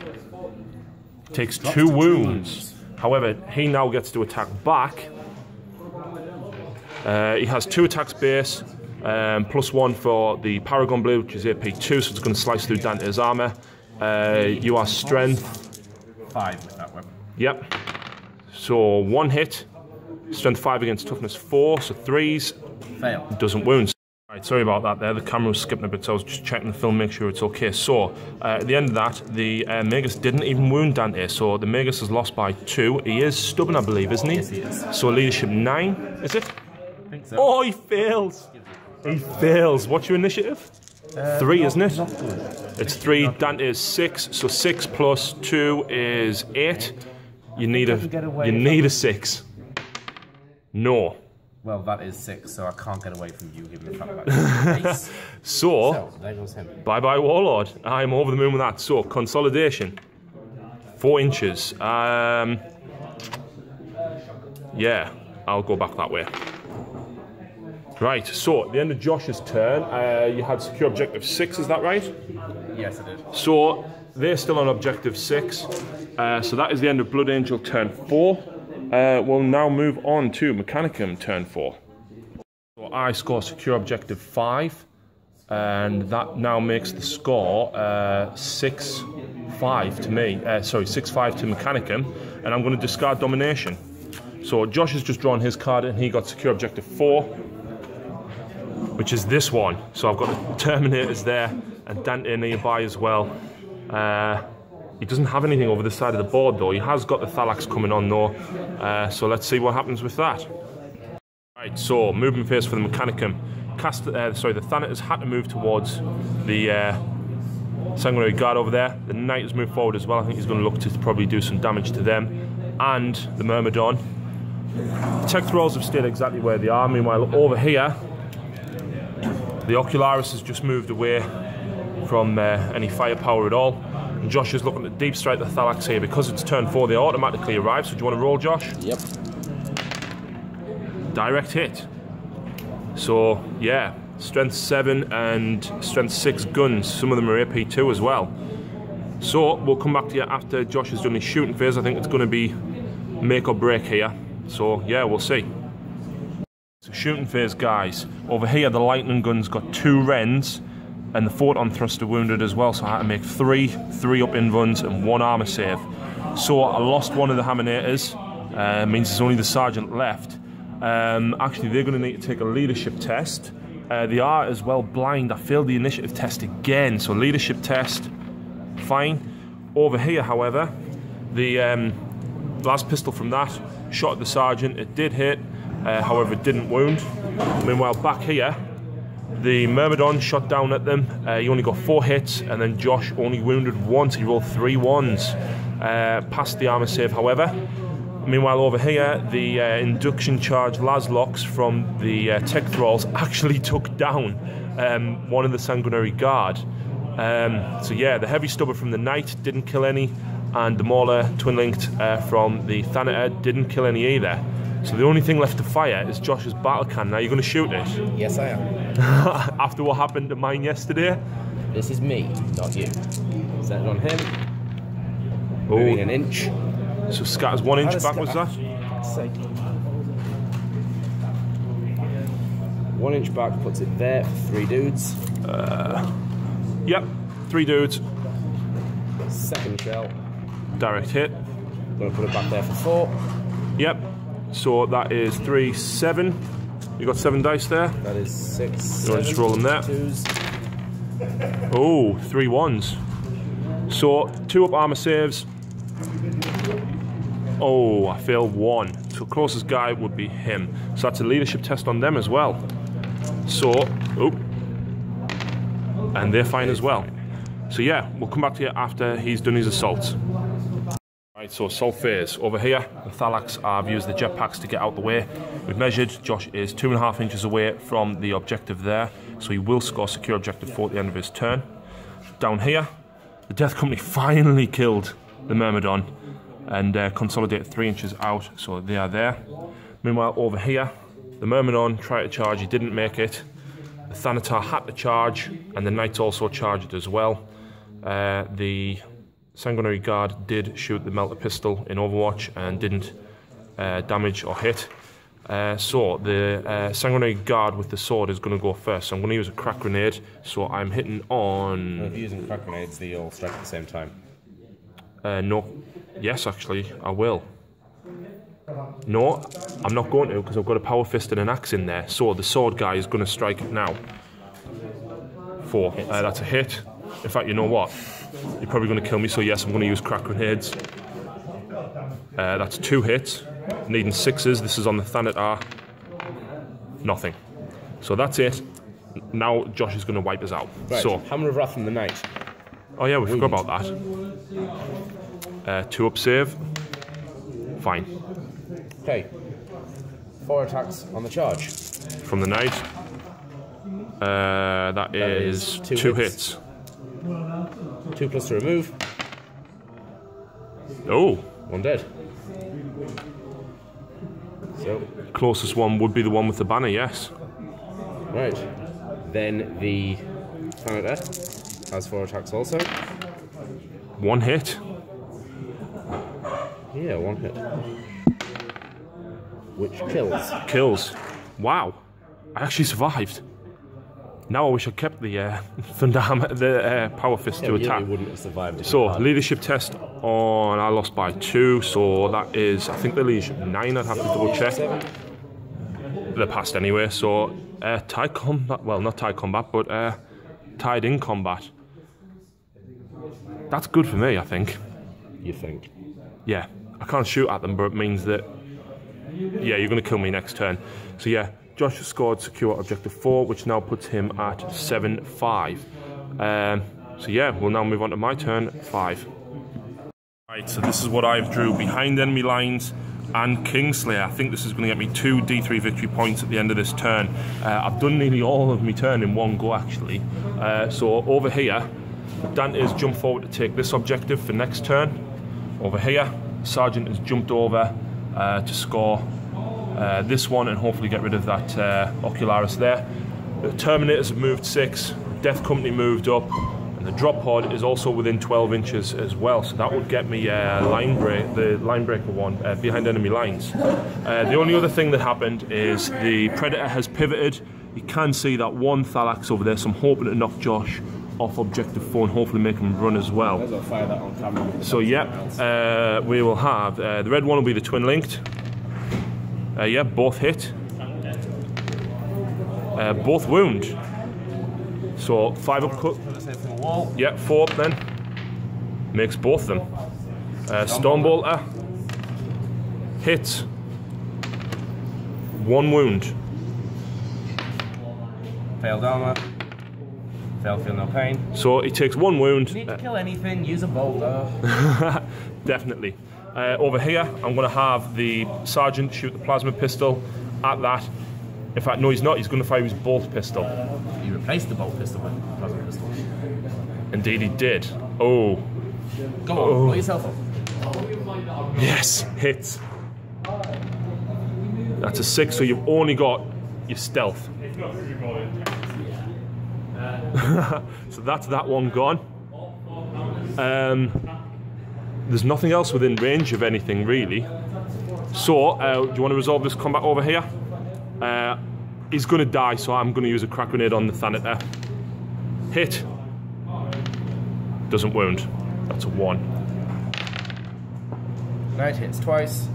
Takes 2 wounds. However, he now gets to attack back. He has 2 attacks base, +1 for the Paragon Blade, which is AP2, so it's going to slice through Dante's armor. You are strength 5 with that weapon. Yep. So 1 hit, strength 5 against toughness 4, so 3s. Fail. Doesn't wound. Right, sorry about that there, the camera was skipping a bit, so I was just checking the film, make sure it's okay. So, at the end of that, the Magus didn't even wound Dante, so the Magus is lost by 2. He is stubborn, I believe, isn't he? Yes, he is. So leadership 9, is it? I think so. Oh, he fails! He fails. What's your initiative? 3, isn't it? It's 3, Dante is 6, so 6 plus 2 is 8. You need a 6. No. Well, that is 6, so I can't get away from you giving the fact that. So, there goes him. bye-bye Warlord. I'm over the moon with that. So, consolidation. 4 inches. Yeah, I'll go back that way. Right, so at the end of Josh's turn, you had secure objective 6, is that right? Yes, I did. So, they're still on objective 6. So that is the end of Blood Angel turn 4. We'll now move on to Mechanicum turn 4. So I score secure objective 5, and that now makes the score 6-5 to me. Sorry, 6-5 to Mechanicum, and I'm going to discard domination. So Josh has just drawn his card, and he got secure objective 4, which is this one. So I've got the Terminators there, and Dante nearby as well. He doesn't have anything over the side of the board though. He has got the Thalax coming on though. So let's see what happens with that. Right, so movement phase for the Mechanicum. The Thanatos had to move towards the Sanguinary Guard over there. The Knight has moved forward as well. I think he's going to look to probably do some damage to them. And the Myrmidon. The Tech Thralls have stayed exactly where they are. Meanwhile, over here, the Ocularis has just moved away from any firepower at all. And Josh is looking to deep strike the Thalax here. Because it's turn 4, they automatically arrive. So do you want to roll, Josh? Yep. Direct hit. So, yeah, strength 7 and strength 6 guns. Some of them are AP2 as well. So, we'll come back to you after Josh has done his shooting phase. I think it's going to be make or break here. So, yeah, we'll see. So, shooting phase, guys. Over here, the lightning gun's got 2 Wrens. And the photon thruster wounded as well, so I had to make 3 up invuns and 1 armor save. So I lost one of the Hammonators, means there's only the sergeant left. Actually, they're going to need to take a leadership test. They are as well blind. I failed the initiative test again, so leadership test, fine. Over here, however, the last pistol from that shot at the sergeant. It did hit, however, it didn't wound. Meanwhile, back here, the Myrmidon shot down at them. He only got 4 hits, and then Josh only wounded once. He rolled 3 1s. Passed the armor save, however. Meanwhile, over here, the induction charge Laszloks from the Tech Thralls actually took down one of the Sanguinary Guard. So yeah, the Heavy Stubber from the Knight didn't kill any, and the Mauler Twin-Linked from the Thanator didn't kill any either. So the only thing left to fire is Josh's battle cannon. Now you're going to shoot it? Yes, I am. After what happened to mine yesterday? This is me, not you. Set it on him. Oh. Moving an inch. So scatters 1 inch back, was that? 1 inch back, puts it there for 3 dudes. Yep, 3 dudes. Second shell. Direct hit. Going to put it back there for 4. Yep. So that is 3, 7. You got 7 dice there. That is 6. You want to just roll them there? 2s. Oh, 3 1s. So 2 up armor saves. Oh, I failed 1. So closest guy would be him. So that's a leadership test on them as well. So, oh, and they're fine as well. So yeah, we'll come back to you after he's done his assaults. Right, so assault phase. Over here, the Thalax have used the jetpacks to get out the way. We've measured, Josh is 2.5 inches away from the objective there, so he will score secure objective 4 at the end of his turn. Down here, the Death Company finally killed the Myrmidon and consolidated 3 inches out, so they are there. Meanwhile, over here, the Myrmidon tried to charge, he didn't make it. The Thanatar had to charge, and the Knights also charged as well. The Sanguinary Guard did shoot the melter pistol in Overwatch and didn't damage or hit. So the Sanguinary Guard with the sword is going to go first. So I'm going to use a crack grenade. So I'm hitting on... If you're using crack grenades, they all strike at the same time. No. Yes, actually, I will. No, I'm not going to because I've got a power fist and an axe in there. So the sword guy is going to strike now. 4. That's a hit. In fact, you know what? You're probably going to kill me, so yes, I'm going to use crack grenades. That's 2 hits. Needing 6s. This is on the Thanatar. Nothing. So that's it. Now Josh is going to wipe us out. Right. So Hammer of Wrath from the Knight. Oh yeah, we forgot about that. 2 up save. Fine. Okay. 4 attacks on the charge. From the Knight. That is 2 hits. 2 plus to remove. Oh. 1 dead. So. Closest one would be the one with the banner, yes. Right. Then the Thanatar has 4 attacks also. 1 hit. Yeah, 1 hit. Which kills. Kills. Wow. I actually survived. Now I wish I kept the power fist to attack. You wouldn't have survived. So leadership test on, I lost by 2, so that is, I think the leadership 9. I'd have to double check. 7. They're passed anyway. So tied combat, well not tied combat, but tied in combat. That's good for me, I think. You think? Yeah, I can't shoot at them, but it means that yeah, you're going to kill me next turn. So yeah. Josh has scored secure objective 4, which now puts him at 7-5. So yeah, we'll now move on to my turn, 5. Right, so this is what I've drew. Behind enemy lines and Kingslayer. I think this is going to get me 2 D3 victory points at the end of this turn. I've done nearly all of my turn in one go, actually. So over here, Dante's jumped forward to take this objective for next turn. Over here, Sergeant has jumped over to score this one and hopefully get rid of that Ocularis there. The Terminators have moved 6, Death Company moved up, and the drop pod is also within 12 inches as well, so that would get me the line breaker one behind enemy lines. The only other thing that happened is the Predator has pivoted. You can see that one Thalax over there, so I'm hoping to knock Josh off objective 4 and hopefully make him run as well. I'll fire that on camera. So yeah, we will have, the red one will be the twin linked. Yeah, both hit. Both wound. So 5 up cut. Yeah, 4 up then. Makes both of them. Stormbolter. Hit. 1 wound. Failed armor. Failed feel no pain. So he takes 1 wound. Need to kill anything, use a boulder. Definitely. Over here, I'm going to have the Sergeant shoot the plasma pistol at that. In fact, no, he's not. He's going to fire his bolt pistol. You replaced the bolt pistol with the plasma pistol. Indeed, he did. Oh. Go on, blow yourself up. Yes, hit. That's a 6, so you've only got your stealth. So that's that one gone. There's nothing else within range of anything, really. So, do you want to resolve this combat over here? He's going to die, so I'm going to use a crack grenade on the Thanatar. Hit. Doesn't wound. That's a 1. Knight hits twice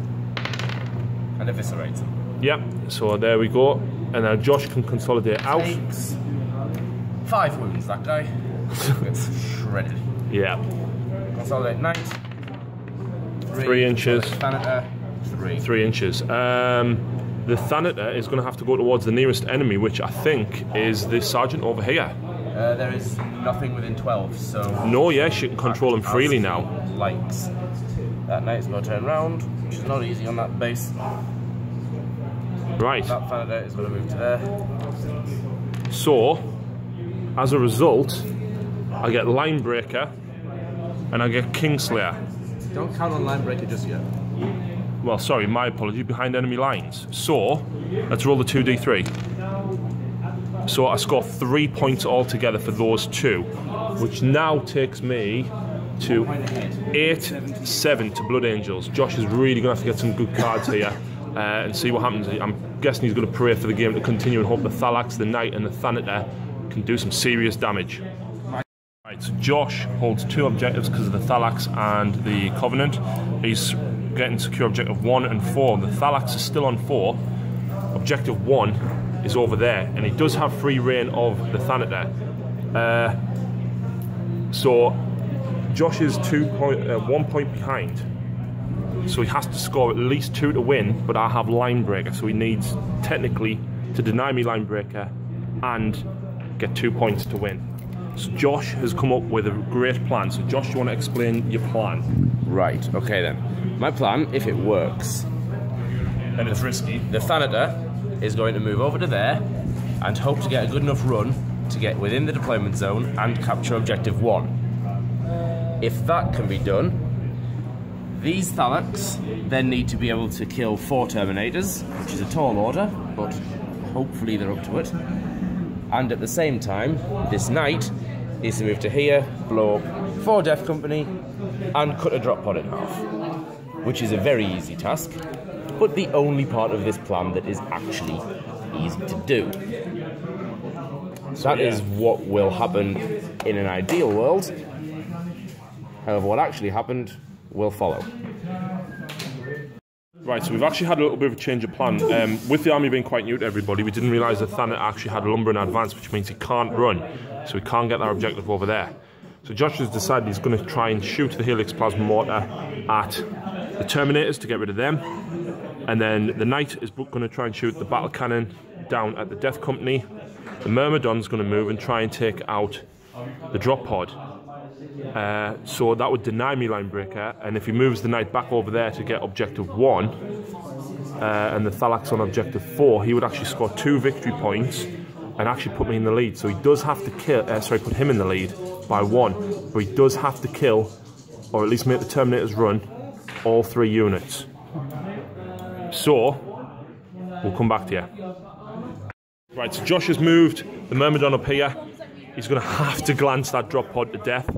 and eviscerates him. Yep, so there we go. And now Josh can consolidate out. Takes 5 wounds, that guy. Gets shredded. Yeah. Consolidate Knight. 3 inches. Thanatar, 3. 3 inches. The Thanatar is going to have to go towards the nearest enemy, which I think is the Sergeant over here. There is nothing within 12, so... No, yes, you can control him freely now. Likes. That Knight's going to turn round, which is not easy on that base. Right. That Thanatar is going to move to there. So, as a result, I get Linebreaker and I get Kingslayer. Don't count on Linebreaker just yet. Well, sorry, my apology, behind enemy lines. So, let's roll the 2d3. So I score 3 points altogether for those 2, which now takes me to 8-7 to Blood Angels. Josh is really going to have to get some good cards here and see what happens. I'm guessing he's going to pray for the game to continue and hope the Thalax, the Knight and the Thanatar can do some serious damage. Right, so Josh holds 2 objectives because of the Thalax and the Covenant. He's getting secure objective 1 and 4. The Thalax is still on 4. Objective 1 is over there, and he does have free reign of the Thanatar. So Josh is 1 point behind, so he has to score at least 2 to win, but I have Line Breaker, so he needs technically to deny me Line Breaker and get 2 points to win. So Josh has come up with a great plan. So Josh, you want to explain your plan? Right, okay then. My plan, if it works, And it's risky. the Thanatar is going to move over to there and hope to get a good enough run to get within the deployment zone and capture objective 1. If that can be done, these Thalax then need to be able to kill 4 Terminators, which is a tall order, but hopefully they're up to it. And at the same time, this Knight needs to move to here, blow up 4 Death Company, and cut a drop pod in half, which is a very easy task, but the only part of this plan that is actually easy to do. That is what will happen in an ideal world. However, what actually happened will follow. Right, so we've actually had a little bit of a change of plan. With the army being quite new to everybody, we didn't realise that Thanatar actually had a lumber in advance, which means he can't run, so he can't get that objective over there. So Josh has decided he's going to try and shoot the Helix Plasma Mortar at the Terminators to get rid of them, and then the Knight is going to try and shoot the Battle Cannon down at the Death Company. The Myrmidon's going to move and try and take out the Drop Pod. So that would deny me Line Breaker, and if he moves the Knight back over there to get objective 1 and the Thalax on objective 4, he would actually score 2 victory points and actually put me in the lead. So he does have to kill, put him in the lead by 1, but he does have to kill, or at least make the Terminators run, all 3 units. So we'll come back to you. Right, so Josh has moved the Myrmidon up here. He's going to have to glance that drop pod to death.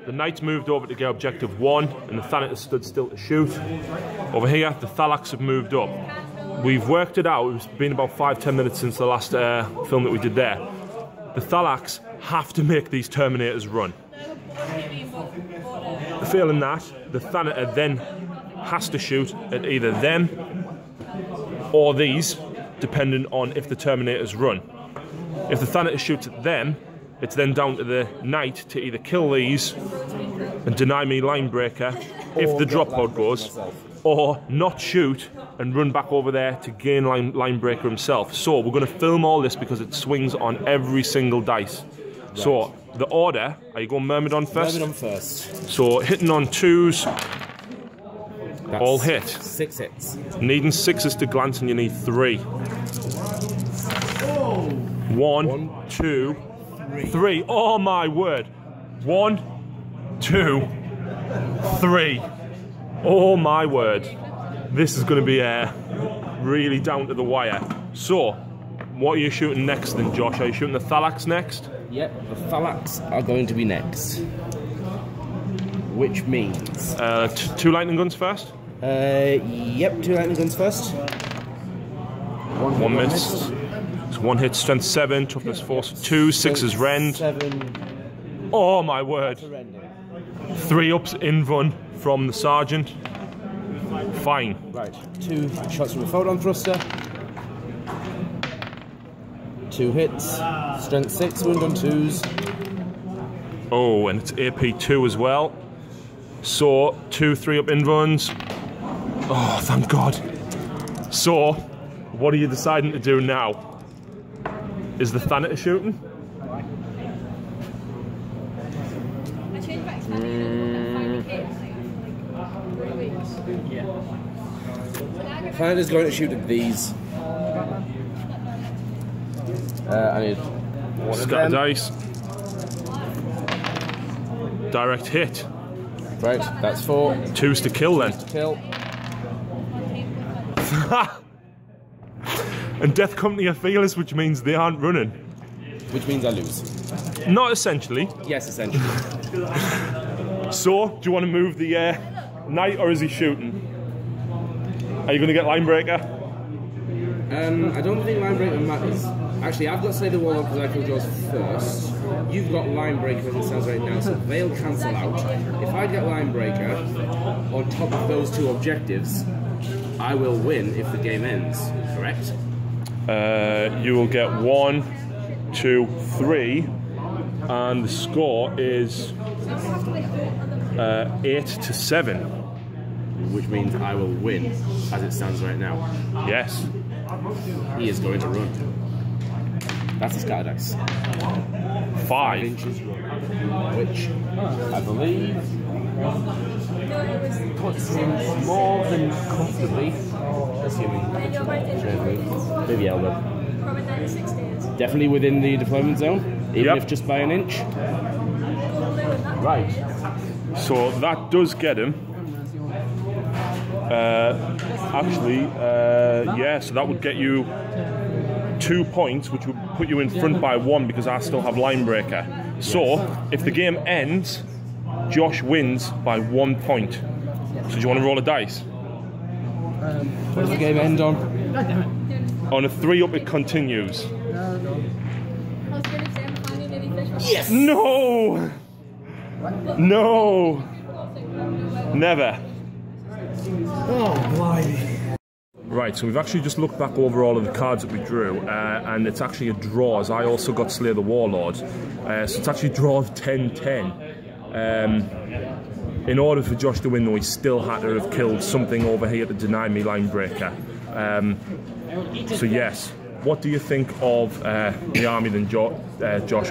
The Knight's moved over to get objective 1, and the Thanatar stood still to shoot. Over here, the Thalax have moved up. We've worked it out. It's been about 5-10 minutes since the last film that we did there. The Thalax have to make these Terminators run. Failing that, the Thanatar then has to shoot at either them or these, depending on if the Terminators run. If the Thanatar shoots at them, it's then down to the Knight to either kill these and deny me Line Breaker if the drop pod goes, or not shoot and run back over there to gain line Breaker himself. So we're going to film all this because it swings on every single dice. Right. So the order, are you going Myrmidon first? Myrmidon first. So hitting on 2s, that's all hit. 6 hits. Needing 6s to glance, and you need 3. 1, 2, 3. Oh my word. 1, 2, 3. Oh my word. This is going to be really down to the wire. So, what are you shooting next then, Josh? Are you shooting the Thalax next? Yep, the Thalax are going to be next. Which means... 2 lightning guns first? Yep, 2 lightning guns first. 1 miss. So 1 hit, strength 7, toughness 4, 2, 6 rend. 7. Oh my word. 3 ups in run from the Sergeant. Fine. Right, 2 shots from a photon thruster. 2 hits. Strength 6, wound on 2s. Oh, and it's AP 2 as well. So 2 3-up in runs. Oh, thank God. So, what are you deciding to do now? Is the Thanatar shooting? Thanatar's going to shoot at these. I need one Scatter dice. Direct hit. Right, that's 4. 2s to kill then. 2s to kill. And Death Company are fearless, which means they aren't running. Which means I lose. Not essentially. Yes, essentially. So, do you want to move the knight, or is he shooting? Are you going to get line breaker? I don't think line breaker matters. Actually, I've got Slay the Warlock because I killed yours first. You've got line breaker as it stands right now, so they'll cancel out. If I get line breaker on top of those two objectives, I will win if the game ends, correct? You will get 1, 2, 3, and the score is 8-7. Which means I will win as it stands right now. Yes. He is going to run. That's a scatter dice. 5 inches run. Which I believe puts him more than comfortably, assuming maybe elbow. Definitely within the deployment zone, even if just by an inch. Right. So that does get him. Yeah, so that would get you 2 points, which would put you in front by 1 because I still have line breaker. So if the game ends, Josh wins by 1 point. So do you want to roll a dice? What does the game end on? On a 3 up, it continues. Yes! No! No! Never. Oh, blimey. Right, so we've actually just looked back over all of the cards that we drew, and it's actually a draw, as I also got Slay the Warlord. So it's actually a draw of 10-10. In order for Josh to win, though, he still had to have killed something over here to deny me line breaker. So yes, what do you think of the army then, Josh?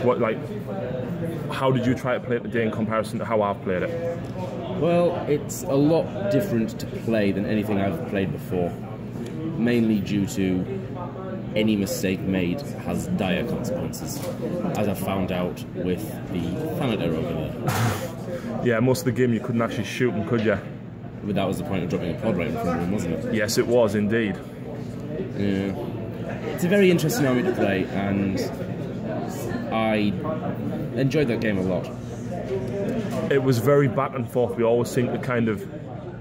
How did you try to play it today in comparison to how I've played it? Well, it's a lot different to play than anything I've played before. Mainly due to any mistake made has dire consequences, as I found out with the Thanatar over there. Yeah, most of the game you couldn't actually shoot him, could you? But that was the point of dropping a pod right in front of him, wasn't it? Yes, it was indeed. Yeah. It's a very interesting army to play, and I enjoyed that game a lot. It was very back and forth. We always seemed to kind of,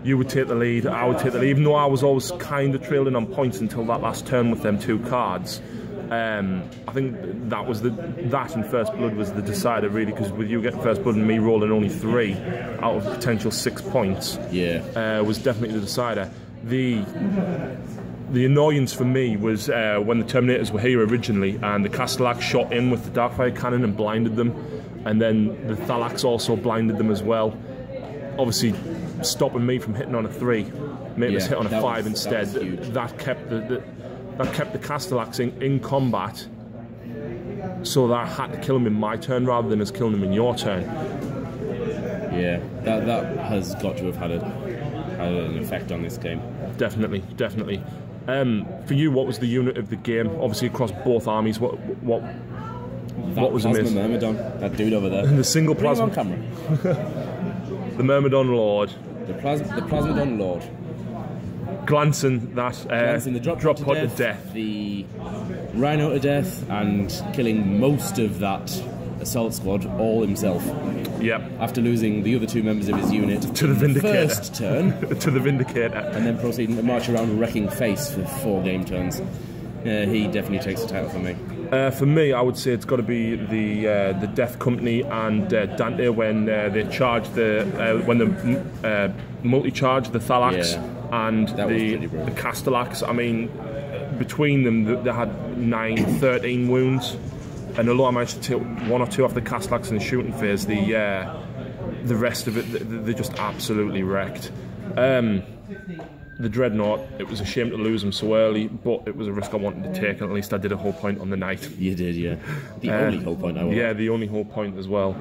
you would take the lead, I would take the lead, even though I was always kind of trailing on points until that last turn with them 2 cards. I think that was that in First Blood was the decider, really, because with you getting First Blood and me rolling only 3 out of potential 6 points, was definitely the decider. The annoyance for me was when the Terminators were here originally, and the Castellax shot in with the Darkfire cannon and blinded them, and then the Thalax also blinded them as well. Obviously, stopping me from hitting on a 3, making us hit on a 5 instead. That kept the Castellax in combat, so that I had to kill him in my turn rather than us killing him in your turn. Yeah, that has got to have had an effect on this game. Definitely. For you, what was the unit of the game? Obviously, across both armies, what was amazing? The Myrmidon, that dude over there. The single plasma on camera. The Myrmidon Lord. The Plasmodon Lord. Glancing that The drop pod to death. The Rhino to death, and killing most of that assault squad all himself. Yep. After losing the other 2 members of his unit to the Vindicator. First turn. To the Vindicator. And then proceeding to march around wrecking face for 4 game turns. He definitely takes the title for me. For me, I would say it's got to be the Death Company and Dante when they charge when they multi-charge the Thalax and the Castellax. I mean, between them, they had 13 wounds. And although I managed to take 1 or 2 off the Castellax in the shooting phase, the rest of it, they just absolutely wrecked. The Dreadnought, it was a shame to lose them so early, but it was a risk I wanted to take, and at least I did a whole point on the night. You did, yeah. The only whole point I wanted. Yeah, the only whole point as well.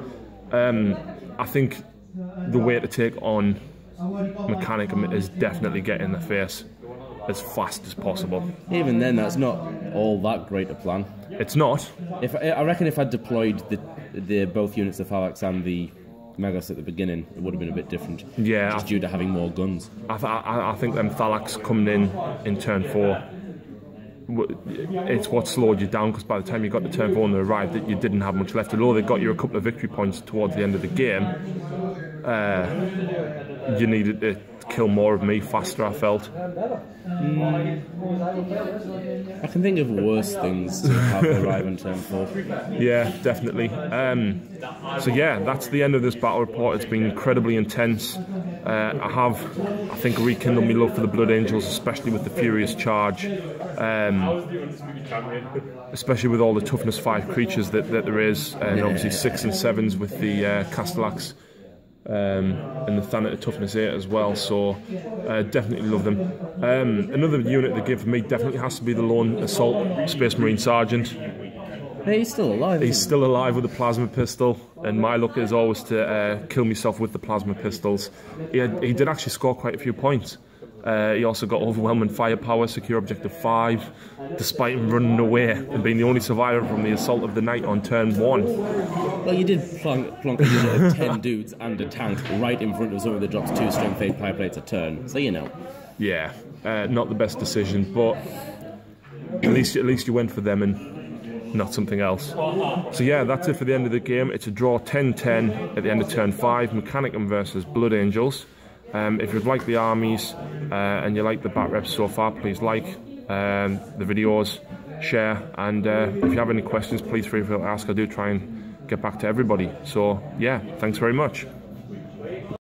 I think the way to take on Mechanicum is definitely get in the face as fast as possible. Even then, that's not all that great a plan. It's not. I reckon if I'd deployed the both units of Thalax and the Megas at the beginning, it would have been a bit different. Yeah, just due to having more guns. I think them Thalax coming in turn 4, it's what slowed you down, because by the time you got to turn 4 and they arrived, that you didn't have much left. Although they got you a couple of victory points towards the end of the game, you needed to kill more of me faster, I felt. I can think of worse things to have arrive in turn 4. Yeah, definitely. So yeah, that's the end of this battle report. It's been incredibly intense. I think, rekindled my love for the Blood Angels, especially with the Furious Charge. Especially with all the toughness 5 creatures that there is, and obviously 6 and 7s with the Castellax. And the Thanatos toughness 8 as well, so definitely love them. Another unit that give me definitely has to be the Lone Assault Space Marine Sergeant. Hey, he's still alive. He's still alive with a plasma pistol, and my luck is always to kill myself with the plasma pistols. He did actually score quite a few points. He also got overwhelming firepower, secure objective 5, despite him running away and being the only survivor from the assault of the night on turn 1. Well, you did plonk a unit of 10 dudes and a tank right in front of someone that drops 2 strength 8 fire plates a turn, so you know. Yeah, not the best decision, but at least you went for them and not something else. So yeah, that's it for the end of the game. It's a draw 10-10 at the end of turn 5, Mechanicum versus Blood Angels. If you'd like the armies and you like the bat reps so far, please like the videos, share, and if you have any questions, please feel free to ask. I do try and get back to everybody. So yeah, thanks very much.